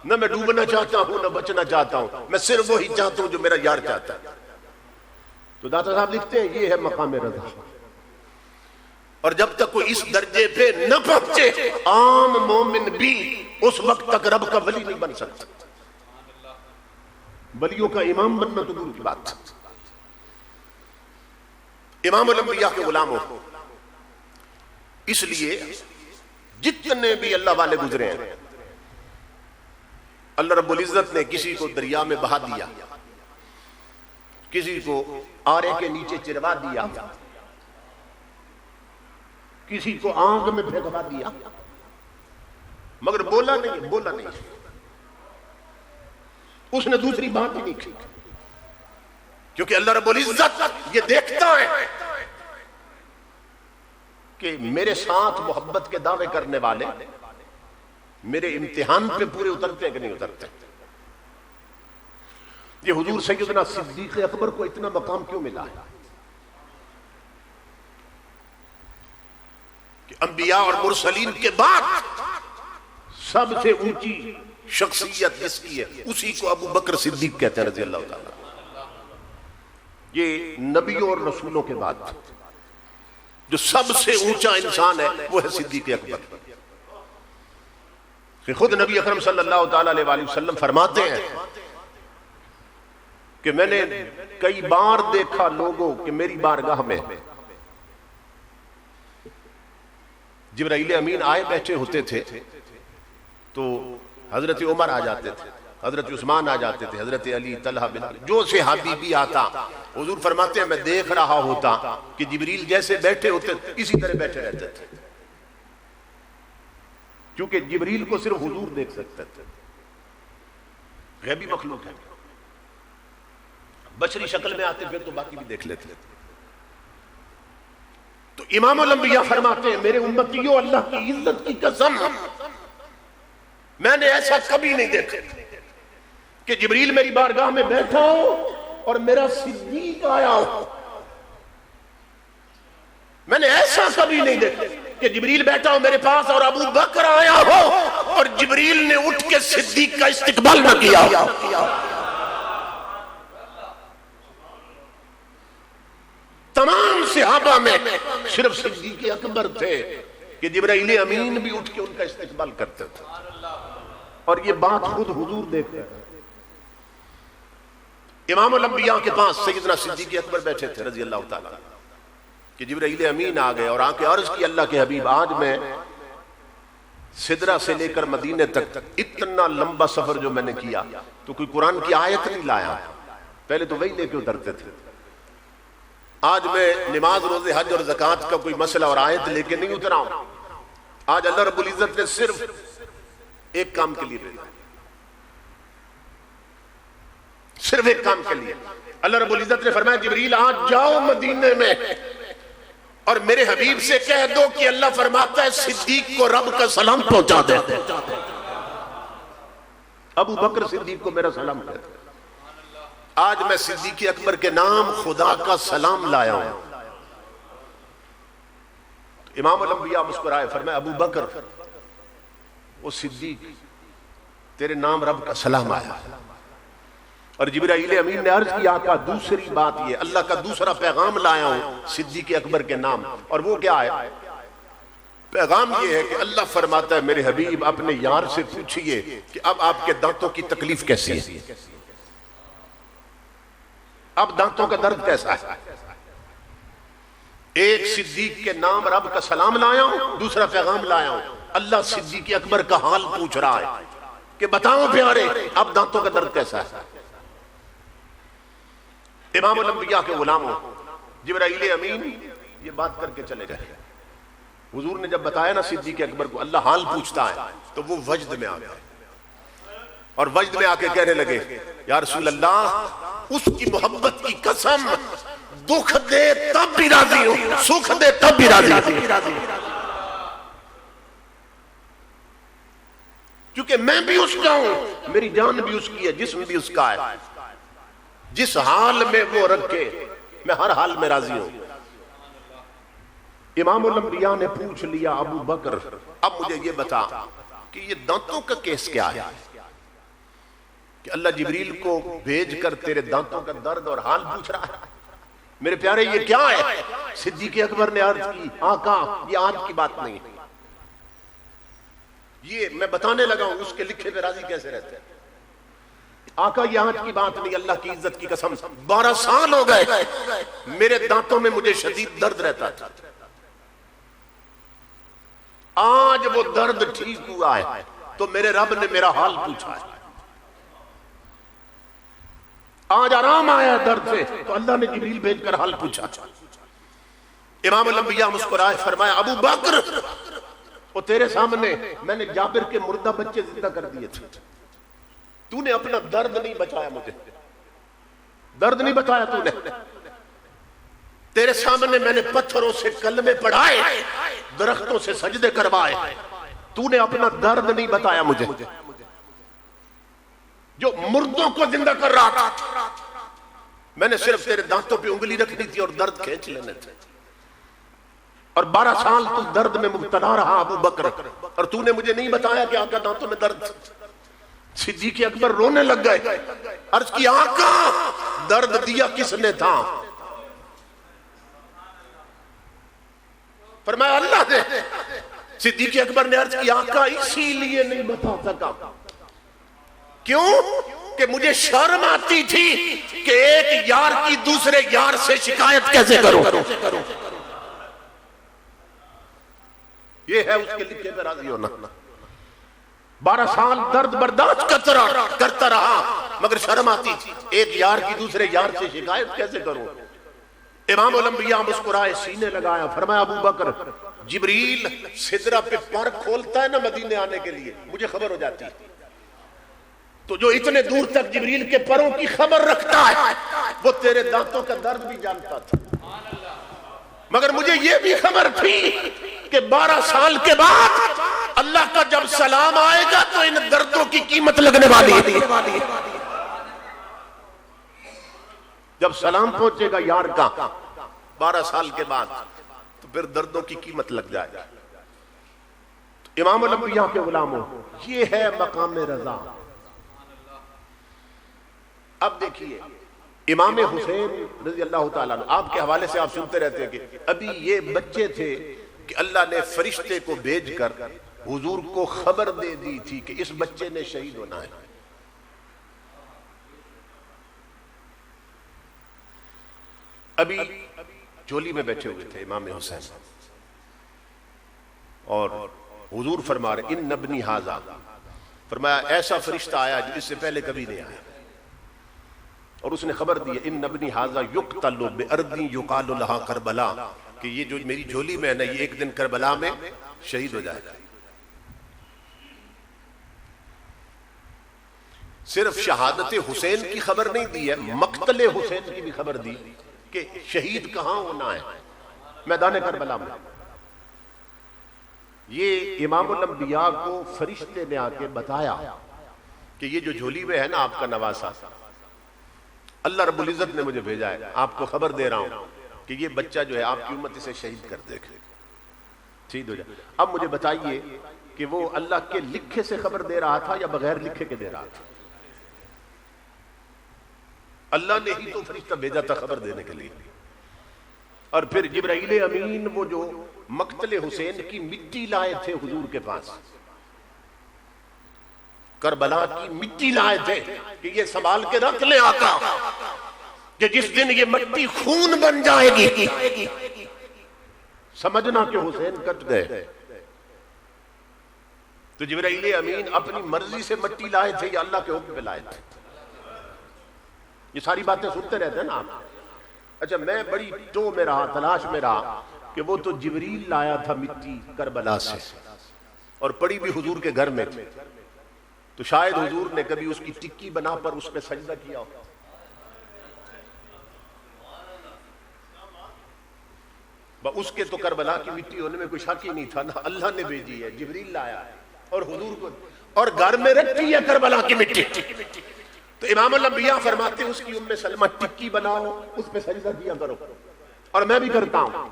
نہ میں ڈوبنا چاہتا ہوں نہ بچنا چاہتا ہوں, میں صرف وہی چاہتا ہوں جو میرا یار چاہتا ہے. تو داتا صاحب لکھتے ہیں یہ ہے مقام رضا. اور جب تک کوئی اس درجے پہ نہ پہنچے عام مومن بھی اس وقت تک رب کا ولی نہیں بن سکتا. ولیوں کا امام بننا تو دور کی بات. امام الانبیاء کے غلام ہو. اس لیے جتنے بھی اللہ والے گزرے ہیں اللہ رب العزت نے کسی کو دریا میں بہا دیا, کسی کو آرے کے نیچے چروا دیا, کسی کو آگ میں پھینکوا دیا, مگر بولا نہیں. اس نے دوسری بات ہی نہیں کی, کیونکہ اللہ رب العزت یہ دیکھتا ہے کہ میرے ساتھ محبت کے دعوے کرنے والے میرے امتحان پہ پورے اترتے ہیں کہ نہیں اترتے. یہ حضور سیدنا صدیق اکبر کو اتنا مقام کیوں ملا ہے کہ انبیاء اور مرسلین کے بعد سب سے اونچی شخصیت جس کی ہے اسی کو ابو بکر صدیق کہتے ہیں رضی اللہ تعالیٰ. یہ نبیوں اور رسولوں کے بعد جو سب سے اونچا انسان ہے وہ ہے صدیق اکبر. کہ خود نبی اکرم صلی اللہ تعالیٰ علیہ وآلہ وسلم فرماتے ہیں کہ میں نے کئی بار دیکھا لوگوں کہ میری بارگاہ میں جبرائیل امین آئے بیٹھے ہوتے تھے تو حضرت عمر آ جاتے تھے, حضرت عثمان آ جاتے تھے, حضرت علی, طلحہ بن جو صحابی بھی آتا. حضور فرماتے ہیں میں دیکھ رہا ہوتا کہ جبریل جیسے بیٹھے ہوتے اسی طرح بیٹھے رہتے تھے, کیونکہ جبریل کو صرف حضور دیکھ سکتے تھے, غیبی مخلوق ہے. بشری شکل میں آتے پھر تو باقی بھی دیکھ لیتے. تو امام الانبیاء فرماتے ہیں میرے امتیوں اللہ کی عزت کی قسم میں نے ایسا کبھی نہیں دیکھا کہ جبریل میری بارگاہ میں بیٹھا ہو اور میرا صدیق آیا ہو. میں نے ایسا کبھی نہیں دیکھا کہ جبریل بیٹھا ہو میرے پاس اور ابو بکر آیا ہو اور جبریل نے اٹھ کے صدیق کا استقبال نہ کیا. تمام صحابہ میں صرف صدیق اکبر تھے کہ جبرائیل امین بھی اٹھ کے ان کا استقبال کرتے تھے. اور یہ بات خود حضور دیکھتے ہیں. امام الانبیاء کے پاس سیدنا صدیق اکبر بیٹھے تھے رضی اللہ تعالیٰ کہ جبرائیل امین آ گئے اور آ کے عرض کی اللہ کے حبیب آج میں سدرہ سے لے کر مدینے تک اتنا لمبا سفر جو میں نے کیا تو کوئی قرآن کی آیت نہیں لایا, پہلے تو وہی لے کے اترتے تھے. آج میں نماز روزے حج اور زکوٰۃ کا کوئی مسئلہ اور آیت لے کے نہیں اترا ہوں. آج اللہ رب العزت نے صرف ایک کام کے لیے بھیجا, صرف ایک کام کے لیے. اللہ رب العزت نے فرمایا جبریل آج جاؤ مدینے میں اور میرے حبیب سے کہہ دو کہ اللہ فرماتا ہے صدیق کو رب کا سلام پہنچا دے. ابو بکر صدیق کو میرا سلام کہہ دے. آج میں صدیق اکبر کے نام خدا کا سلام لایا ہوں. امام الانبیاء مسکرائے، فرمایا ابو بکر وہ صدیق تیرے نام رب کا سلام آیا. اور جبرائیل امین نے عرض کیا آقا دوسری بات یہ اللہ کا دوسرا پیغام لایا ہوں صدیق اکبر کے نام. اور وہ کیا ہے؟ پیغام یہ ہے کہ اللہ فرماتا ہے میرے حبیب اپنے یار سے پوچھئے کہ اب آپ کے دانتوں کی تکلیف کیسی ہے، اب دانتوں کا درد کیسا ہے. ایک صدیق کے نام رب کا سلام لایا ہوں، دوسرا پیغام لایا ہوں. اللہ صدیق اکبر کا حال پوچھ رہا ہے کہ بتاؤ پیارے اب دانتوں کا درد کیسا ہے. امام الانبیاء کے غلاموں جبرائیل امین یہ بات کر کے چلے گئے. حضور نے جب بتایا نا صدیق اکبر کو اللہ حال پوچھتا ہے تو وہ وجد میں آ گئے اور وجد میں آ کے کہنے لگے یا رسول اللہ اس کی محبت کی قسم دکھ دے تب بھی راضی ہوں، سکھ دے تب بھی راضی ہوں، کیونکہ میں بھی اس کا ہوں، میری جان بھی اس کی ہے، جسم بھی اس کا ہے. جس حال میں وہ رکھے میں ہر حال میں راضی ہوں. امام الانبیاء نے پوچھ لیا ابو بکر اب مجھے یہ بتا کہ یہ دانتوں کا کیس کیا ہے کہ اللہ جبریل کو بھیج کر تیرے دانتوں کا درد اور حال پوچھ رہا ہے. میرے پیارے یہ کیا ہے؟ صدیق اکبر نے عرض کی آقا یہ آج کی بات نہیں، یہ میں بتانے لگا ہوں اس کے لکھے پہ راضی کیسے رہتے ہیں. آقا یہ آج کی بات نہیں، اللہ کی عزت کی قسم 12 سال ہو گئے میرے دانتوں میں مجھے شدید درد رہتا تھا، آج وہ درد ٹھیک ہوا ہے تو میرے رب نے میرا حال پوچھا ہے. آج آرام آیا درد سے تو اللہ نے جبریل بھیج کر حال پوچھا. امام الانبیاء مسکرائے فرمایا ابو بکر وہ تیرے سامنے میں نے جابر کے مردہ بچے زندہ کر دیے تھے، تو نے اپنا درد نہیں بچایا، مجھے درد نہیں بتایا تو نے. تیرے سامنے میں نے پتھروں سے کلمے پڑھائے، درختوں سے سجدے کروائے، تو نے اپنا درد نہیں بتایا مجھے. جو مردوں کو زندہ کر رہا تھا میں نے صرف تیرے دانتوں پہ انگلی رکھنی تھی اور درد کھینچ لینے تھے. اور 12 سال تو درد میں مبتلا رہا ابو بکر اور تو نے مجھے نہیں بتایا کہ آقا دانتوں میں درد. صدیق اکبر رونے لگ گئے، عرض کی آقا درد دیا کس نے تھا؟ فرمایا اللہ نے. صدیق اکبر نے عرض کی آقا اسی لیے نہیں بتا سکا. کیوں؟ کہ مجھے شرم آتی تھی کہ ایک یار کی دوسرے یار سے شکایت کیسے کروں. یہ ہے اس کے لکھے پہ راضی ہونا. 12 سال درد برداشت کرتا رہا مگر شرم آتی تھی ایک یار کی دوسرے یار سے شکایت کیسے کروں. امام الانبیاء مسکرائے سینے لگایا فرمایا ابو بکر جبریل سدرہ پہ پر کھولتا ہے نا مدینے آنے کے لیے مجھے خبر ہو جاتی تو جو اتنے دور تک جبریل کے پروں کی خبر رکھتا ہے وہ تیرے دانتوں کا درد بھی جانتا تھا. مگر مجھے یہ بھی خبر تھی کہ 12 سال کے بعد اللہ کا جب سلام آئے گا تو ان دردوں کی قیمت لگنے والی ہے. جب سلام پہنچے گا یار کا 12 سال کے بعد تو پھر دردوں کی قیمت لگ جائے گا. امام الانبیاء کے غلاموں یہ ہے مقام رضا. اب دیکھیے امام حسین رضی اللہ تعالیٰ عنہ آپ کے حوالے سے آپ سنتے رہتے ہیں کہ ابھی یہ بچے تھے کہ اللہ نے فرشتے کو بھیج کر حضور کو خبر دے دی تھی کہ اس بچے نے شہید ہونا ہے. ابھی جھولی میں بیٹھے ہوئے تھے امام حسین اور حضور فرما رہے ان ابنی ھذا فرمایا ایسا فرشتہ آیا جس سے پہلے کبھی نہیں آیا اور اس نے خبر دی ان ابنی ھذا یقتل بارض یقال لها کربلا کہ یہ جو میری جھولی میں ہے نا یہ ایک دن کربلا میں شہید ہو جائے گا. صرف شہادت حسین کی خبر نہیں دی ہے مقتل حسین کی بھی خبر دی کہ شہید کہاں ہونا ہے میدان کربلا میں. یہ امام الانبیاء کو فرشتے نے آ کے بتایا کہ یہ جو جھولی میں ہے نا آپ کا نواسا اللہ رب العزت نے مجھے بھیجا ہے آپ کو خبر دے رہا ہوں کہ یہ بچہ جو ہے آپ کی امت اسے شہید کر دے گا. ٹھیک ہو جائے. اب مجھے بتائیے کہ وہ اللہ کے لکھے سے خبر دے رہا تھا یا بغیر لکھے کے دے رہا تھا؟ اللہ نے ہی تو فرشتہ بھیجا تھا خبر دینے کے لیے. اور پھر جبرائیل امین وہ جو مقتل حسین کی مٹی لائے تھے حضور کے پاس، کربلا کی مٹی لائے تھے کہ یہ سنبھال کے رکھ لیں آقا، کہ جس دن یہ مٹی خون بن جائے گی سمجھنا کہ حسین کٹ گئے. تو جبرائیل امین اپنی مرضی سے مٹی لائے تھے یا اللہ کے حکم پہ لائے تھے؟ یہ ساری باتیں سنتے رہتے ہیں نا آپ. اچھا میں بڑی ٹو میں رہا، تلاش میں رہا کہ وہ تو جبریل لایا تھا مٹی کربلا سے اور پڑی بھی حضور کے گھر میں تھی، تو شاید حضور نے کبھی اس کی ٹکی بنا پر اس پہ سجدہ کیا ہو. اس کے تو کربلا کی مٹی ہونے میں کوئی شک ہی نہیں تھا نا. اللہ نے بھیجی ہے، جبریل لایا ہے اور حضور کو، اور گھر میں رکھی ہے کربلا کی مٹی. تو امام الانبیاء فرماتے ہیں اس کی ام سلمہ ٹکی بناؤ، اس پہ سجدہ کیا کرو، اور میں بھی کرتا ہوں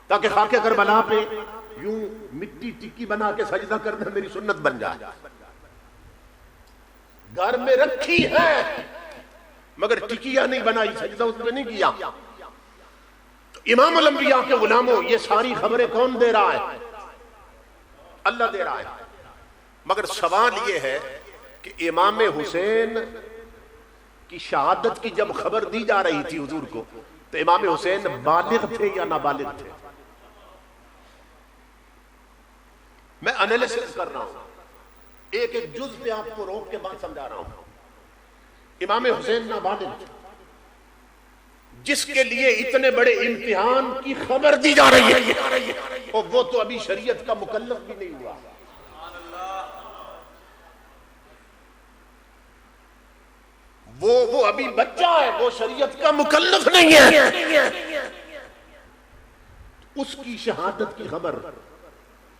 تاکہ خاک کربلا پہ یوں مٹی ٹکی بنا کے سجدہ کرنا میری سنت بن جائے. گھر میں رکھی ہے مگر ٹکیاں نہیں بنائی، سجدہ اس پہ نہیں کیا. امام الانبیاء کے غلاموں، یہ ساری خبریں کون دے رہا ہے؟ اللہ دے رہا ہے. مگر سوال یہ ہے کہ امام حسین کی شہادت کی جب خبر دی جا رہی تھی حضور کو، تو امام حسین بالغ تھے یا نابالغ تھے؟ میں انالیسس کر رہا ہوں، ایک ایک جز پہ آپ کو روک کے بات سمجھا رہا ہوں. امام حسین نابالغ تھے جس کے لیے اتنے بڑے امتحان کی خبر دی جا رہی ہے، اور وہ تو ابھی شریعت کا مکلف بھی نہیں ہوا. وہ ابھی بچہ ہے، وہ شریعت کا مکلف نہیں ہے. اس کی شہادت کی خبر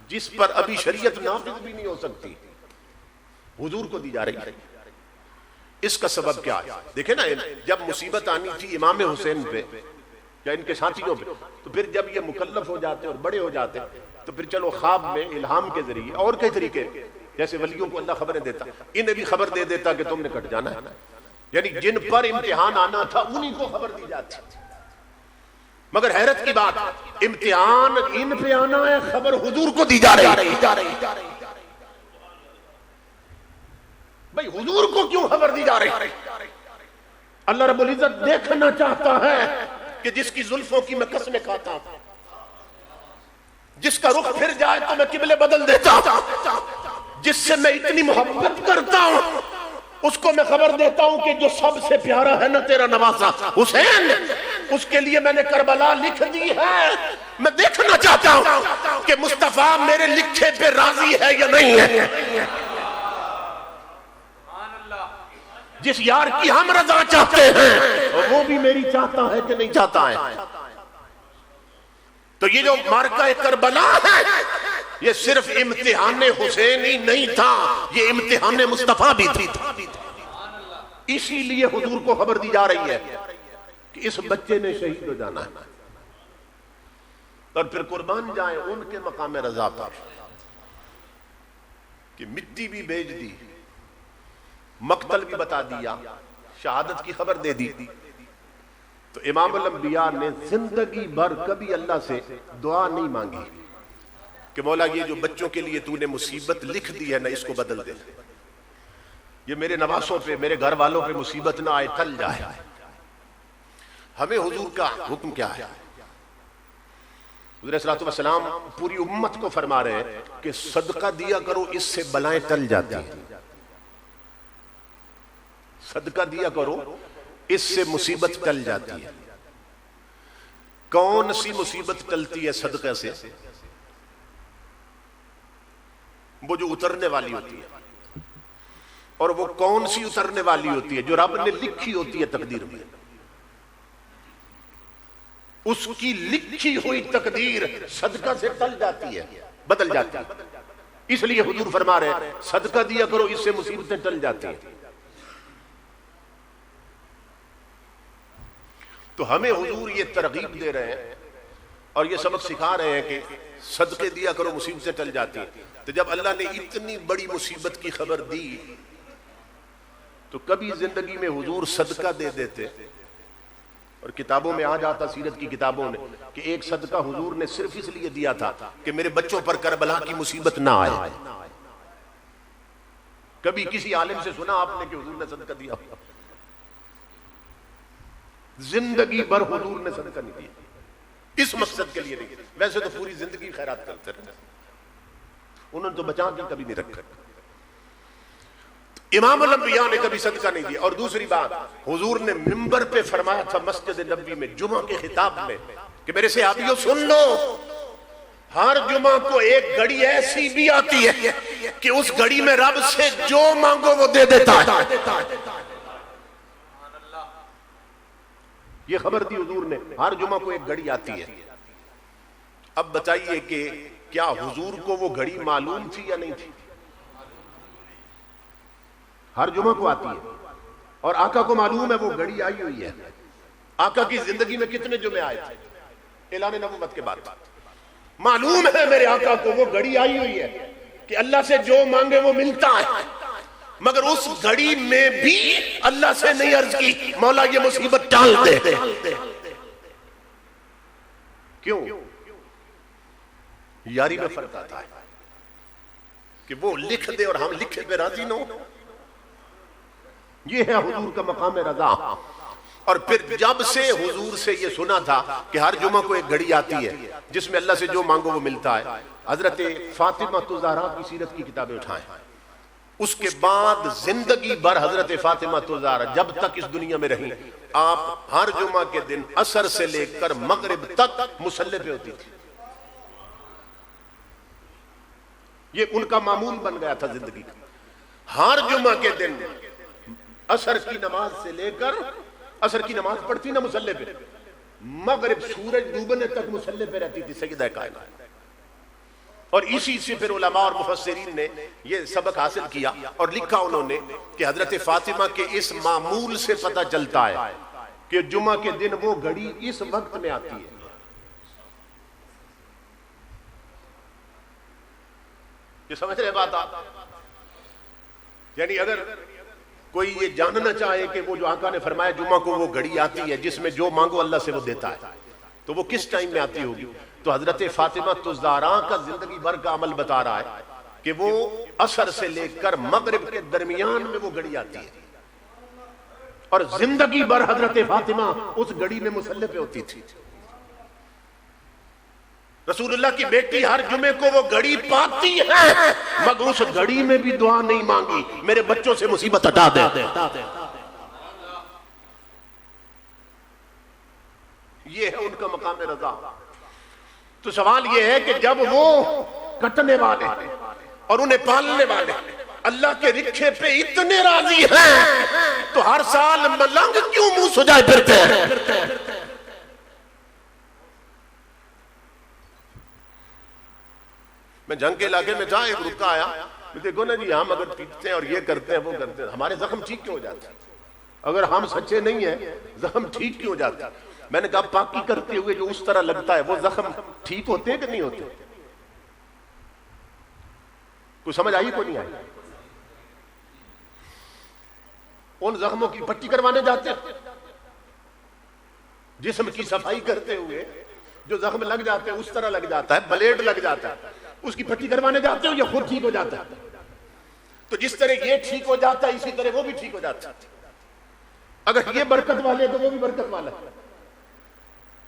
جس پر ابھی شریعت نافذ بھی نہیں ہو سکتی حضور کو دی جا رہی ہے. اس کا سبب کیا ہے؟ دیکھیں نا، جب مصیبت آنی تھی امام حسین پہ یا ان کے ساتھیوں پہ، تو پھر جب یہ مکلف ہو جاتے اور بڑے ہو جاتے تو پھر چلو خواب میں الہام کے ذریعے اور کئی طریقے، جیسے ولیوں کو اللہ خبریں دیتا، انہیں بھی خبر دے دیتا کہ تم نے کٹ جانا ہے. یعنی جن پر امتحان آنا تھا انہیں کو خبر دی جاتی. مگر حیرت کی بات، امتحان ان پہ آنا ہے، خبر حضور کو دی جا رہی. بھئی حضور کو کیوں خبر دی جا رہی؟ اللہ رب العزت دیکھنا چاہتا ہے کہ جس کی زلفوں کی میں قسمیں کھاتا ہوں، جس کا رخ پھر جائے تو میں قبلے بدل دیتا ہوں، جس سے میں اتنی محبت کرتا ہوں اس کو میں خبر دیتا ہوں کہ جو سب سے پیارا ہے نا تیرا نواسا حسین، اس کے لیے میں نے کربلا لکھ دی ہے. میں دیکھنا چاہتا ہوں کہ مصطفیٰ میرے لکھے پہ راضی ہے یا نہیں ہے. جس یار کی ہم رضا چاہتے ہیں وہ بھی میری چاہتا ہے کہ نہیں چاہتا ہے. تو یہ جو معرکہ کربلا ہے یہ صرف امتحان حسین ہی نہیں تھا، یہ امتحان مصطفیٰ بھی تھا. اسی لیے حضور کو خبر دی جا رہی ہے کہ اس بچے نے شہید ہو جانا ہے، اور پھر قربان جائیں ان کے مقام رضا پر کہ مٹی بھی بھیج دی، مقتل بھی بتا دیا، شہادت کی خبر دے دی. تو امام الانبیاء نے زندگی بھر کبھی اللہ سے دعا نہیں مانگی کہ مولا یہ جو بچوں کے لیے تو نے مصیبت لکھ دی ہے نا اس کو بدل دے، یہ میرے نواسوں پہ میرے گھر والوں پہ مصیبت نہ آئے، ٹل جائے. ہمیں حضور کا حکم کیا ہے؟ حضور صلی اللہ علیہ وسلم پوری امت کو فرما رہے ہیں کہ صدقہ دیا کرو، اس سے بلائیں ٹل جاتی ہیں. صدقہ دیا کرو، اس سے مصیبت ٹل جاتی ہے. کون سی مصیبت ٹلتی ہے صدقہ سے؟ وہ جو اترنے والی ہوتی ہے. اور وہ کون سی اترنے والی ہوتی ہے؟ جو رب نے لکھی ہوتی ہے تقدیر میں. اس کی لکھی ہوئی تقدیر صدقہ سے ٹل جاتی ہے، بدل جاتی ہے. اس لیے حضور فرما رہے ہیں صدقہ دیا کرو، اس سے مصیبتیں ٹل جاتی ہیں. تو ہمیں حضور یہ ترغیب دے رہے ہیں اور یہ سبق سکھا رہے ہیں کہ صدقے دیا کرو مصیبتیں ٹل جاتی ہیں. تو جب اللہ نے اتنی بڑی مصیبت کی خبر دی تو کبھی زندگی میں حضور صدقہ دے دیتے, اور کتابوں میں آ جاتا, سیرت کی کتابوں میں, کہ ایک صدقہ حضور نے صرف اس لیے دیا تھا کہ میرے بچوں پر کربلا کی مصیبت نہ آئے. کبھی کسی عالم سے سنا آپ نے کہ حضور نے صدقہ دیا؟ زندگی بھر حضور نے صدقہ نہیں دیا, اس مقصد کے لیے نہیں. ویسے تو پوری زندگی خیرات کرتے رہے, انہوں نے تو بچا کے کبھی نہیں رکھا. امام الانبیاء نے کبھی صدقہ نہیں دیا. اور دوسری بات, حضور نے منبر پہ فرمایا تھا مسجد نبوی میں جمعہ کے خطاب میں کہ میرے صحابیوں سن لو, ہر جمعہ کو ایک گھڑی ایسی بھی آتی ہے کہ اس گھڑی میں رب سے جو مانگو وہ دے دیتا ہے. یہ خبر دی حضور نے, ہر جمعہ کو ایک گھڑی آتی ہے. اب بتائیے کہ کیا حضور کو وہ گھڑی معلوم تھی یا نہیں تھی؟ ہر جمعہ کو آتی ہے, اور آقا کو معلوم ہے وہ گھڑی آئی ہوئی ہے. آقا کی زندگی میں کتنے جمعے آئے تھے اعلان نبوت کے بعد؟ معلوم ہے میرے آقا کو وہ گھڑی آئی ہوئی ہے کہ اللہ سے جو مانگے وہ ملتا ہے. مگر اس گھڑی میں بھی اللہ سے نہیں عرض کی مولا یہ مصیبت ٹال دے. کیوں؟ یاری میں فرق آتا ہے کہ وہ لکھ دے اور ہم لکھے پہ راضی نہ ہو. یہ ہے حضور کا مقام رضا. اور پھر جب سے حضور سے یہ سنا تھا کہ ہر جمعہ کو ایک گھڑی آتی ہے جس میں اللہ سے جو مانگو وہ ملتا ہے, حضرت فاطمہ الزہرا کی سیرت کی کتابیں اٹھائیں. اس کے بعد زندگی بھر حضرت فاطمہ الزہرا جب تک اس دنیا میں رہی, آپ ہر جمعہ کے دن عصر سے لے کر مغرب تک مصلی پہ ہوتی تھی. یہ ان کا معمول بن گیا تھا زندگی کا. ہر جمعہ کے دن عصر کی نماز سے لے کر, عصر کی نماز پڑھتی نا مصلی پہ, مغرب سورج ڈوبنے تک مصلی پہ رہتی تھی سیدہ کائنات. اور اسی سے پھر علماء اور مفسرین نے یہ سبق حاصل کیا اور لکھا انہوں نے کہ حضرت فاطمہ کے اس معمول سے پتہ چلتا ہے کہ جمعہ کے دن وہ گھڑی اس وقت میں آتی ہے. یہ سمجھ رہے بات آپ؟ یعنی اگر کوئی یہ جاننا چاہے کہ وہ جو آقا نے فرمایا جمعہ کو وہ گھڑی آتی ہے جس میں جو مانگو اللہ سے وہ دیتا ہے, تو وہ کس ٹائم میں آتی ہوگی؟ تو حضرت فاطمہ الزہرا کا زندگی بھر کا عمل بتا رہا ہے کہ وہ عصر سے لے کر مغرب کے درمیان میں وہ گھڑی آتی ہے, اور زندگی بھر حضرت فاطمہ اس گھڑی میں مصلی پہ ہوتی تھی. رسول اللہ کی بیٹی ہر جمعے کو وہ گھڑی پاتی ہے, مگر اس گھڑی میں بھی دعا نہیں مانگی میرے بچوں سے مصیبت ہٹا دے. یہ ہے ان کا مقام رضا. تو سوال یہ ہے کہ جب وہ کٹنے والے اور انہیں پالنے والے اللہ کے رکھے پہ اتنے راضی ہیں تو ہر سال ملنگ کیوں منہ سجائے پھرتے ہیں؟ میں جنگ کے علاقے میں تھا, ایک رکا آیا, دیکھو نا جی ہم اگر پیٹتے ہیں اور یہ کرتے ہیں وہ کرتے ہیں ہمارے زخم ٹھیک کیوں ہو جاتے ہیں؟ اگر ہم سچے نہیں ہیں زخم ٹھیک کیوں ہو جاتے ہیں؟ میں نے کہا پاکی کرتے ہوئے جو اس طرح لگتا ہے وہ زخم ٹھیک ہوتے ہیں کہ نہیں ہوتے؟ کوئی سمجھ آئی کو نہیں آئی؟ ان زخموں کی پٹی کروانے جاتے ہیں, جسم کی صفائی کرتے ہوئے جو زخم لگ جاتے ہیں اس طرح لگ جاتا ہے, بلیڈ لگ جاتا ہے, اس کی پٹی کروانے جاتے ہو یا خود ٹھیک ہو جاتا ہے؟ تو جس طرح یہ ٹھیک ہو جاتا ہے اسی طرح وہ بھی ٹھیک ہو جاتا ہے. اگر یہ برکت والے تو وہ بھی برکت والا.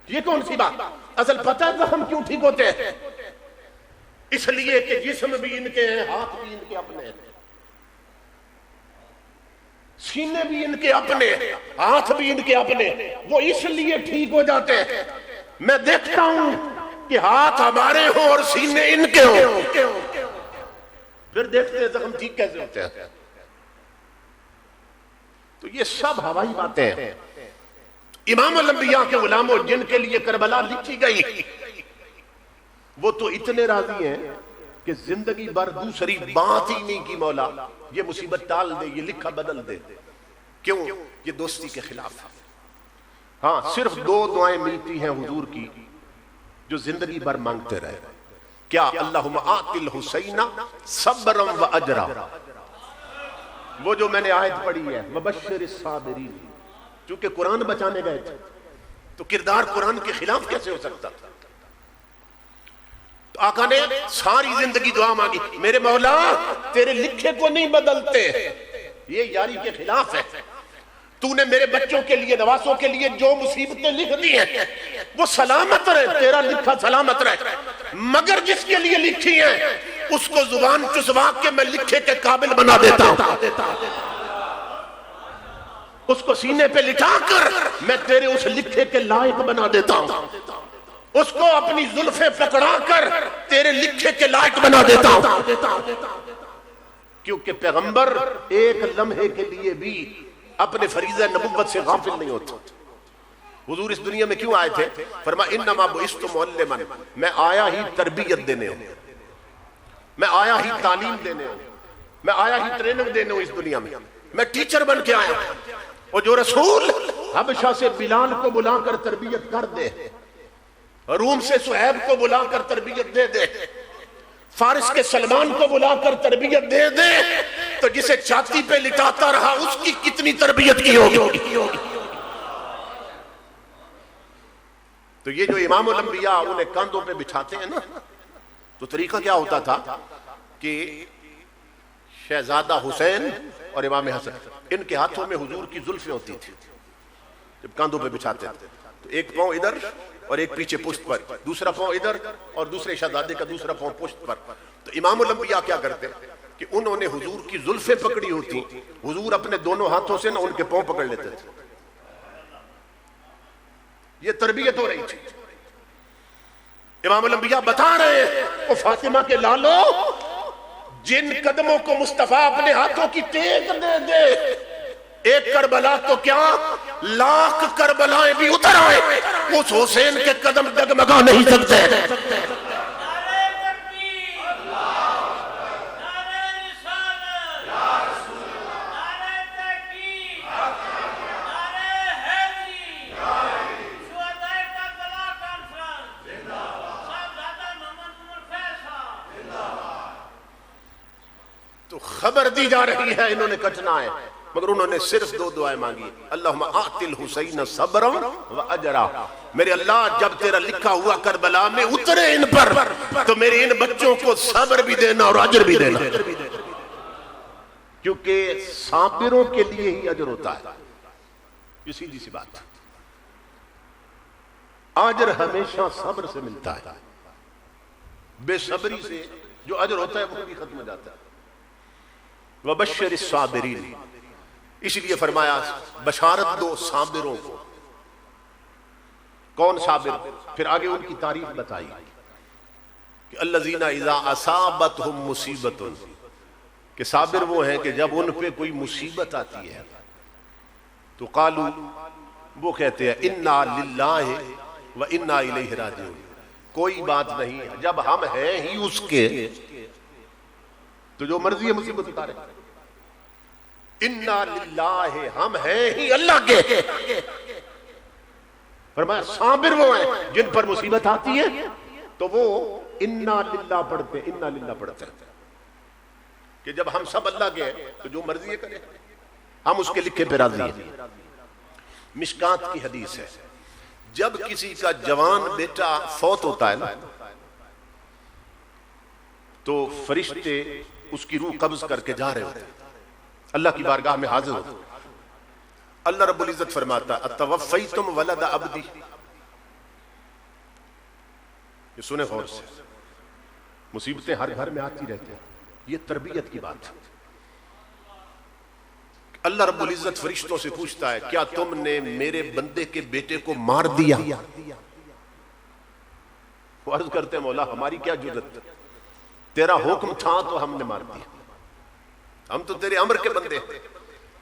یہ کون سی بات؟ اصل پتہ زخم کیوں ٹھیک ہوتے ہیں؟ اس لیے کہ جسم بھی ان کے ہیں, ہاتھ بھی ان کے اپنے ہیں, سینے بھی ان کے اپنے, ہاتھ بھی ان کے اپنے. وہ اس لیے ٹھیک ہو جاتے ہیں. میں دیکھتا ہوں کہ ہاتھ ہمارے ہوں اور سینے ان کے ہوں, پھر دیکھتے ہیں زخم ٹھیک کیسے ہوتے ہیں. تو یہ سب ہوائی باتیں ہیں. امام الانبیاء کے غلاموں جن کے لیے کربلا لکھی گئی وہ تو اتنے راضی ہیں کہ زندگی بھر دوسری بات ہی نہیں کی مولا یہ مصیبت ٹال دے, یہ لکھا بدل دے. کیوں؟ یہ دوستی کے خلاف. ہاں صرف 2 دعائیں ملتی ہیں حضور کی جو زندگی بھر مانگتے رہے. کیا اللہم آت الحسین صبرا و اجرا، وہ جو میں نے آیت پڑھی ہے وبشر الصابرین. چونکہ قرآن بچانے گئے تھے تو کردار قرآن کے خلاف کیسے ہو سکتا تھا؟ تو آقا نے ساری زندگی دعا مانگی، میرے مولا تیرے لکھے کو نہیں بدلتے، یہ یاری کے خلاف ہے. تو نے میرے بچوں کے لیے، نواسوں کے لیے جو مصیبتیں لکھ دی ہیں وہ سلامت رہے، تیرا لکھا سلامت رہے، مگر جس کے لیے لکھی ہیں اس کو زبان چسوا کے میں لکھے کے قابل بنا دیتا ہوں، اس کو سینے پہ لٹا کر میں تیرے اس لکھے کے لائق بنا دیتا ہوں، اس کو اپنی زلفیں پکڑا کر تیرے لکھے کے لائق بنا دیتا ہوں. کیونکہ پیغمبر ایک لمحے کے لیے بھی اپنے فریضہ نبوت سے غافل نہیں ہوتا. حضور اس دنیا میں کیوں آئے تھے؟ فرمایا انما بعثت معلما، میں آیا ہی تربیت دینے ہوں، میں آیا ہی تعلیم دینے ہوں، میں آیا ہی ٹریننگ دینے ہوں اس دنیا میں، میں ٹیچر بن کے آیا ہوں. اور جو رسول حبشہ سے بلال کو بلا کر تربیت کر دے، روم سے صہیب کو بلا کر تربیت دے دے، فارس کے سلمان کو بلا کر تربیت دے دے، تو جسے چھاتی پہ لٹاتا رہا اس کی کتنی تربیت کی ہوگی. تو یہ جو امام الانبیاء انہیں کاندھوں پہ بٹھاتے ہیں نا، تو طریقہ کیا ہوتا تھا کہ شہزادہ حسین اور امام حسن، ان کے ہاتھوں میں حضور کی زلفیں ہوتی تھی. جب کاندھوں پہ بچھاتے تھے تو ایک پاؤں ادھر اور ایک پیچھے پشت پر، دوسرا پاؤں ادھر اور دوسرے شہزادے کا دوسرا پاؤں پشت پر. تو امام الانبیاء کیا کرتے کہ انہوں نے حضور کی زلفیں پکڑی ہوتی، حضور اپنے دونوں ہاتھوں سے نہ ان کے پاؤں پکڑ لیتے تھے. یہ تربیت ہو رہی تھی. امام الانبیاء بتا رہے ہیں وہ فاطمہ کے لالو، جن قدموں کو مصطفیٰ اپنے ہاتھوں کی ٹیک دے دے، ایک کربلا تو کیا لاکھ کربلائیں بھی اتر آئے اس حسین کے قدم ڈگمگا نہیں سکتے. تو خبر دی جا رہی ہے انہوں نے کٹنا ہے، مگر انہوں نے صرف دو دعائیں مانگی، اللہم آت الحسین صبرا و اجرا. میرے اللہ جب تیرا لکھا ہوا کربلا میں اترے ان پر تو میرے ان بچوں کو صبر بھی دینا اور اجر بھی دینا، کیونکہ صابروں کے لیے ہی اجر ہوتا ہے. یہ سیدھی سی بات، اجر ہمیشہ صبر سے ملتا ہے، بے صبری سے جو اجر ہوتا ہے وہ بھی ختم ہو جاتا ہے. وبشر الصابرین، اس لیے فرمایا بشارت دو صابروں کو. کون صابر؟ پھر آگے ان کی تعریف بتائی کہ الذین اذا اصابتہم مصیبت، کہ صابر وہ ہیں کہ جب ان پہ کوئی مصیبت آتی ہے تو قالوا، وہ کہتے ہیں انا للہ و انا الیہ راجعون، کوئی بات نہیں، جب ہم ہیں ہی اس کے تو جو مرضی ہے مصیبت اتارے. انا للہ، ہم ہیں ہی اللہ کے. فرمایا صابر وہ ہیں جن پر مصیبت آتی ہے تو وہ انا للہ پڑھتے، انا للہ پڑھتے کہ جب ہم سب اللہ کے ہیں تو جو مرضی ہے کرے، ہم اس کے لکھے پہ راضی ہیں. مشکات کی حدیث ہے، جب کسی کا جوان بیٹا فوت ہوتا ہے نا تو فرشتے اس کی روح قبض کر کے جا رہے ہوتے ہیں، اللہ کی بارگاہ میں حاضر ہوتے ہیں. اللہ رب العزت فرماتا اتوفیتم ولد عبدی، یہ سنیں غور سے، مصیبتیں ہر گھر میں آتی رہتی ہیں، یہ تربیت کی بات ہے. اللہ رب العزت فرشتوں سے پوچھتا ہے کیا تم نے میرے بندے کے بیٹے کو مار دیا؟ وہ عرض کرتے ہیں مولا ہماری کیا جرت، تیرا حکم تھا تو ہم نے مار دیا، ہم تو تیرے امر کے بندے ہیں،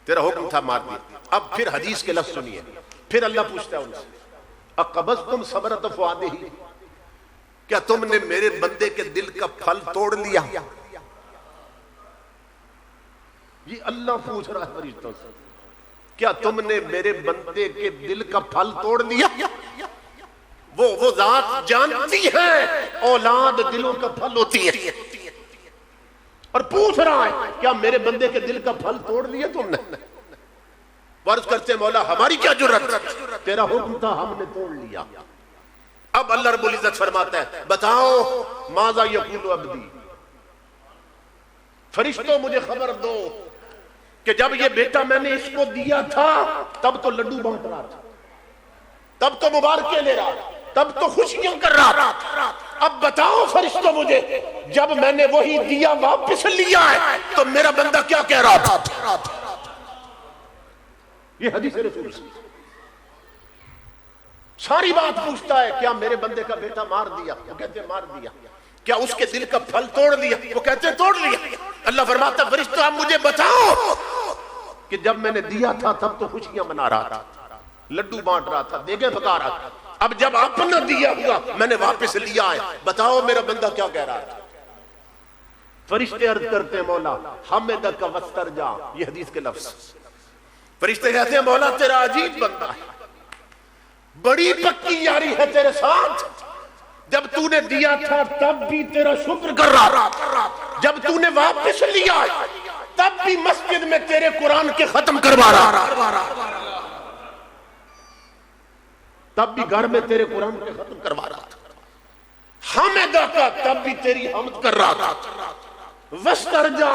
تیرا حکم تھا مار دیا. اب پھر حدیث کے لفظ سنیے، پھر اللہ پوچھتا ہے ان سے اقبضتم ثمرۃ فؤادہ، کیا تم نے میرے بندے کے دل کا پھل توڑ لیا؟ یہ اللہ پوچھ رہا ہے فرشتوں سے، کیا تم نے میرے بندے کے دل کا پھل توڑ لیا؟ وہ ذات جانتی ہے اولاد دلوں کا پھل ہوتی ہے، اور پوچھ رہا ہے کیا میرے بندے کے دل کا پھل توڑ لیا تم نے؟ عرض کرتے مولا ہماری کیا جرأت، تیرا حکم تھا ہم نے توڑ لیا۔ اب اللہ رب العزت فرماتا ہے بتاؤ ماذا یقول عبدی، فرشتوں مجھے خبر دو کہ جب یہ بیٹا میں نے اس کو دیا تھا تب تو لڈو بانٹ رہا تھا، تب تو مبارکیں لے رہا تھا، تب تو خوشیاں کر رہا تھا، اب بتاؤ فرشتوں مجھے جب میں نے وہی دیا واپس لیا ہے تو میرا بندہ کیا کہہ رہا تھا؟ یہ حدیث رسول ساری بات پوچھتا ہے کیا میرے بندے کا بیٹا مار دیا؟ وہ کہتے ہیں مار دیا۔ کیا اس کے دل کا پھل توڑ دیا؟ وہ کہتے ہیں توڑ لیا۔ اللہ فرماتا ہے فرشتوں آپ مجھے بتاؤ کہ جب میں نے دیا تھا تب تو خوشیاں منا رہا تھا، لڈو بانٹ رہا تھا، دیگیں پکا رہا تھا، اب جب آپ نے دیا ہوا میں نے واپس لیا ہے، بتاؤ میرا بندہ کیا کہہ رہا تھا؟ فرشتے عرض کرتے ہیں مولا حمدک واسترجا، یہ حدیث کے لفظ۔ فرشتے کہتے ہیں مولا تیرا عجیب بندہ ہے، بڑی پکی یاری ہے تیرے ساتھ، جب تو نے دیا تھا تب بھی تیرا شکر کر رہا تھا، جب تو نے واپس لیا تب بھی مسجد میں تیرے قرآن کے ختم کروا رہا، تب بھی گھر میں تیرے قرآن کے ختم کروا رہا تھا، حمدہ کا تب بھی تیری حمد کر رہا تھا، وسترجا،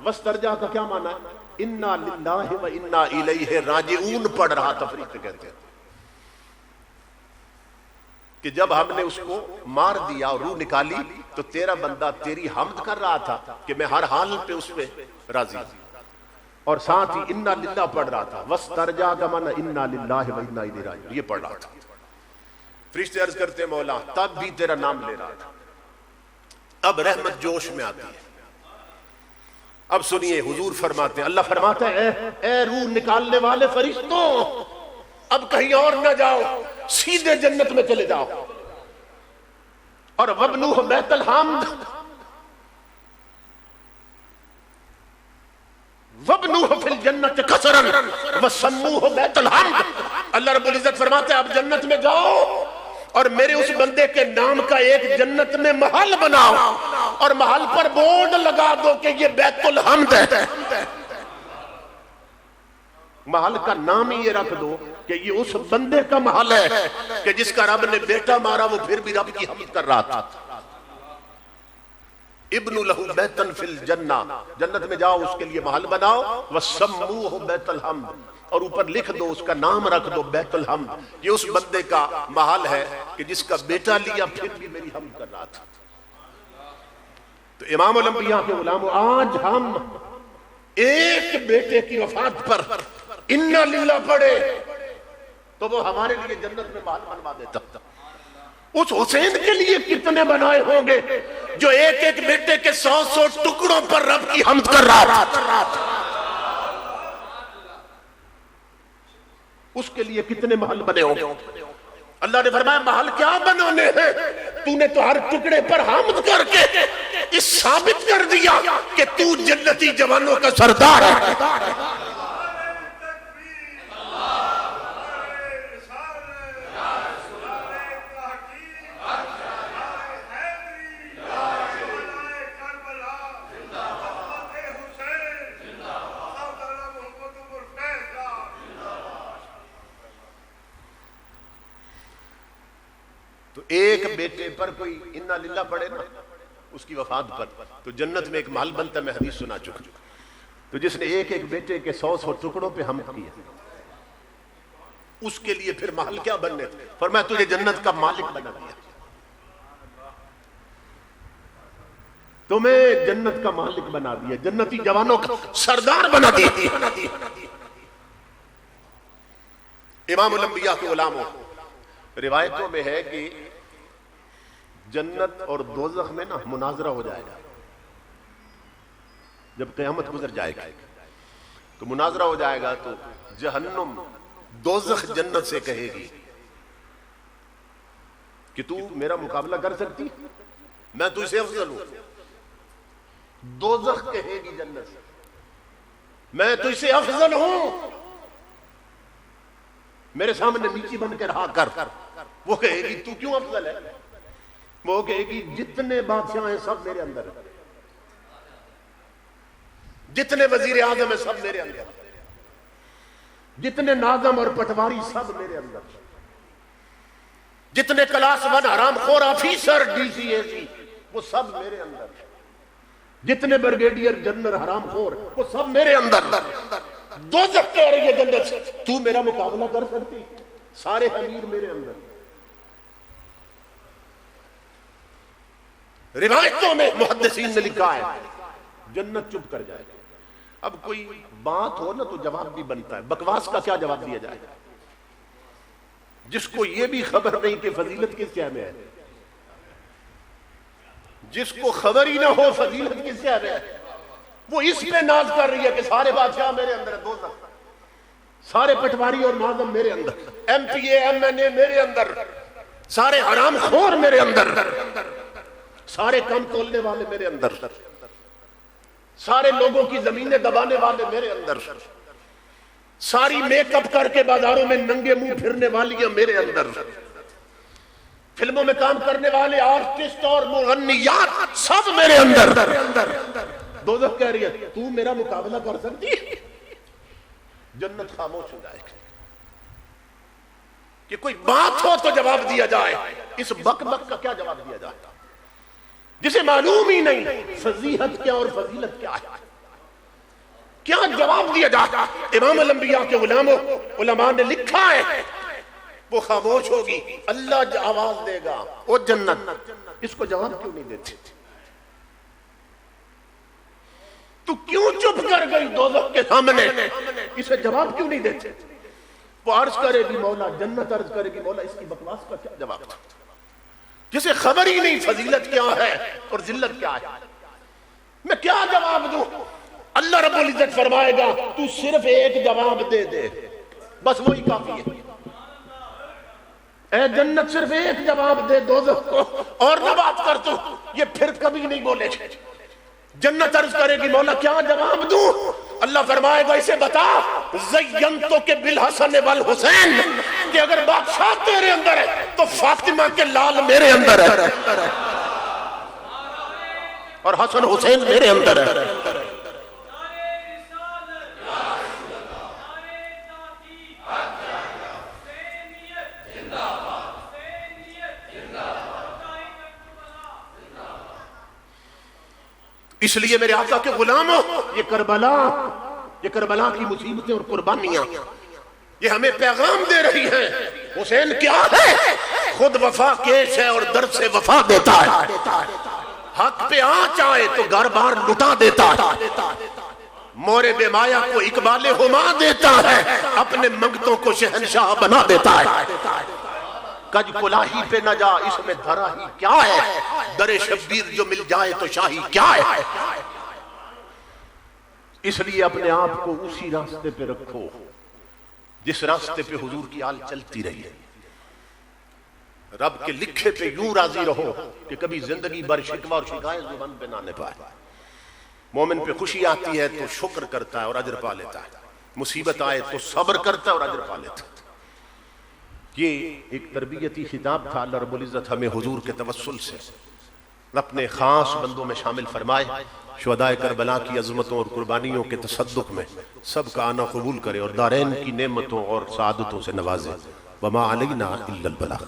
وسترجا کا کیا معنی ہے؟ انا للہ و انا الیہ راجعون پڑھ رہا تھا۔ فرشتے کہتے ہیں کہ جب ہم نے اس کو مار دیا اور روح نکالی تو تیرا بندہ تیری حمد کر رہا تھا کہ میں ہر حال پہ اس پہ راضی ہوں، اور ساتھ ہی انا للہ پڑھ رہا تھا، وسترجا کا معنی انا للہ و انا الیہ راجعون، یہ پڑھ رہا تھا۔ فرشتے عرض کرتے ہیں مولا تب بھی تیرا نام لے رہا تھا۔ اب رحمت جوش میں آتی ہے۔ اب سنیے حضور فرماتے ہیں، اللہ فرماتا ہے اے روح نکالنے والے فرشتوں اب کہیں اور نہ جاؤ، سیدھے جنت میں چلے جاؤ، اور وَابْنُوهُ بَيْتَ الْحَمْدِ، وَابْنُوهُ فِي الْجَنَّةِ قَصْرًا وَسَمُّوهُ بَيْتَ الْحَمْدِ۔ اللہ رب العزت فرماتے ہیں اب جنت میں جاؤ اور میرے اس بندے کے نام کا ایک جنت میں محل بناؤ، اور محل پر بورڈ لگا دو کہ یہ بیت الحمد ہے، محل کا نام ہی یہ رکھ دو کہ یہ اس بندے کا محل ہے کہ جس کا رب نے بیٹا مارا وہ پھر بھی رب کی حمد کر رہا تھا۔ ابن لہو بیتن فی الجنہ، جنت میں جاؤ اس کے لیے محل بناؤ، وَسَمُّوهُ بیت الحمد، اور اوپر لکھ دو اس کا نام رکھ دو بیت الحمد، یہ اس بندے کا محل ہے کہ جس کا بیٹا لیا پھر بھی میری حمد کر رہا تھا۔ تو امام الانبیاء کے غلام، آج ہم ایک بیٹے کی وفات پر انا للہ پڑھے تو وہ ہمارے لیے جنت میں محل بنوا دیتا۔ اس حسین کے لیے کتنے بنائے ہوں گے جو ایک ایک بیٹے کے 100 ٹکڑوں پر رب کی حمد کر رہا تھا، اس کے لیے کتنے محل بنے ہوں گے۔ اللہ نے فرمایا محل کیا بنانے ہیں، تو نے تو ہر ٹکڑے پر حمد کر کے اس ثابت کر دیا کہ تو جنتی جوانوں کا سردار ہے۔ تو ایک بیٹے پر کوئی انا للہ پڑھے نا اس کی وفات پر تو جنت میں ایک محل بنتا ہے، میں حدیث سنا چکا۔ تو جس نے ایک ایک بیٹے کے 100 ٹکڑوں پہ حمد کیا اس کے لیے پھر محل کیا بننے تھے، فرمایا تجھے جنت کا مالک بنا دیا، تمہیں جنت کا مالک بنا دیا، جنتی جوانوں کا سردار بنا دیا۔ امام الانبیاء کے غلاموں، روایتوں میں ہے کہ جنت اور دوزخ میں نا مناظرہ ہو جائے گا، جب قیامت گزر جائے گا تو مناظرہ ہو جائے گا، تو جہنم دوزخ جنت سے کہے گی کہ تو میرا مقابلہ کر سکتی، میں تجھ سے افضل ہوں۔ دوزخ کہے گی جنت سے میں تجھ سے افضل ہوں، میرے سامنے نیچی بن کے رہا کر، وہ کہے گی تو کیوں افضل ہے؟ وہ کہے گی جتنے بادشاہ ہیں سب میرے اندر ہیں، جتنے وزیر اعظم ہیں سب میرے اندر، جتنے ناظم اور پٹواری سب میرے اندر، جتنے کلاس ون حرام خور آفیسر ڈی سی اے سی وہ سب میرے اندر، جتنے بریگیڈیئر جنرل حرام خور وہ سب میرے اندر۔ دوزخ کہہ رہی ہے جنت سے تو میرا مقابلہ کر سکتی؟ سارے امیر میرے اندر۔ روایتوں میں محدثین نے لکھا ہے جنت چپ کر جائے۔ اب کوئی بات ہو نا تو جواب بھی بنتا ہے، بکواس کا کیا جواب دیا جائے؟ جس کو یہ بھی خبر نہیں کہ فضیلت کس شے میں ہے، جس کو خبر ہی نہ ہو فضیلت کس شے میں ہے، وہ اس میں ناز کر رہی ہے کہ سارے بادشاہ میرے اندر ہے، دوزخ، سارے پٹواری اور ناظم میرے اندر، M P A M N A میرے اندر، سارے حرام خور میرے اندر، سارے کم تولنے والے میرے اندر، سارے لوگوں کی زمینیں دبانے والے میرے اندر، ساری میک اپ کر کے بازاروں میں ننگے منہ پھرنے والیاں میرے اندر، فلموں میں کام کرنے والے آرٹسٹ اور مغنیات سب میرے اندر۔ دوزخ کہہ رہی ہے تو میرا مقابلہ کر سکتی؟ جنت خاموش ہو جائے گی کہ کوئی بات ہو تو جواب دیا جائے۔ اس بک بک کا کیا جواب دیا جائے جسے معلوم ہی نہیں فضیحت کیا اور فضیلت کیا ہے؟ کیا جواب دیا جائے؟ امام الانبیاء کے علماء نے لکھا ہے وہ خاموش ہوگی، اللہ آواز دے گا او جنت، اس کو جواب کیوں نہیں دیتے؟ تو کیوں چپ کر گئی دوزخ کے سامنے؟ اسے جواب کیوں نہیں دیتے؟ وہ عرض کرے گی مولا، جنت عرض کرے گی مولا اس کی بکواس کا کیا جواب تھا؟ جسے خبر ہی نہیں فضیلت کیا ہے اور ذلت کیا ہے، میں کیا جواب دوں؟ اللہ رب العزت فرمائے گا تو صرف ایک جواب دے دے، بس وہی کافی ہے۔ اے جنت صرف ایک جواب دے دوزخ کو اور نہ بات کر تو، یہ پھر کبھی نہیں بولے گا۔ جنت عرض کرے گی مولا کیا جواب دوں؟ اللہ فرمائے گا اسے بتا زینتو کے بالحسن والحسین، کہ اگر بادشاہ تیرے اندر ہے تو فاطمہ کے لال میرے اندر ہے اور حسن حسین میرے اندر ہے۔ اس لیے میرے آقا کے غلاموں، یہ کربلا کی مصیبتیں اور قربانیاں یہ ہمیں پیغام دے رہی ہیں۔ حسین کیا ہے؟ خود وفا کیش ہے اور در سے وفا دیتا ہے، حق پہ آنچ آئے تو گھر بار لٹا دیتا ہے، مورے بے مایا کو اقبال ہما دیتا ہے، اپنے منگتوں کو شہنشاہ بنا دیتا ہے۔ کج کلاہی پہ نہ جا اس میں دھرا ہی کیا ہے، در شبیر جو مل جائے تو شاہی کیا ہے۔ اس لیے اپنے آپ کو اسی راستے پہ رکھو جس راستے پہ حضور کی آل چلتی رہی ہے۔ رب کے لکھے پہ یوں راضی رہو کہ کبھی زندگی بھر شکوہ اور شکایت زبان پہ نہ آنے پائے۔ مومن پہ خوشی آتی ہے تو شکر کرتا ہے اور اجر پا لیتا ہے، مصیبت آئے تو صبر کرتا ہے اور اجر پا لیتا ہے۔ یہ ایک تربیتی خطاب تھا۔ اللہ رب العزت ہمیں حضور کے توسل سے اپنے خاص بندوں میں شامل فرمائے، شہدائے کربلا کی عظمتوں اور قربانیوں کے تصدق میں سب کا آنا قبول کرے اور دارین کی نعمتوں اور سعادتوں سے نوازے۔ وما علینا الا البلاغ۔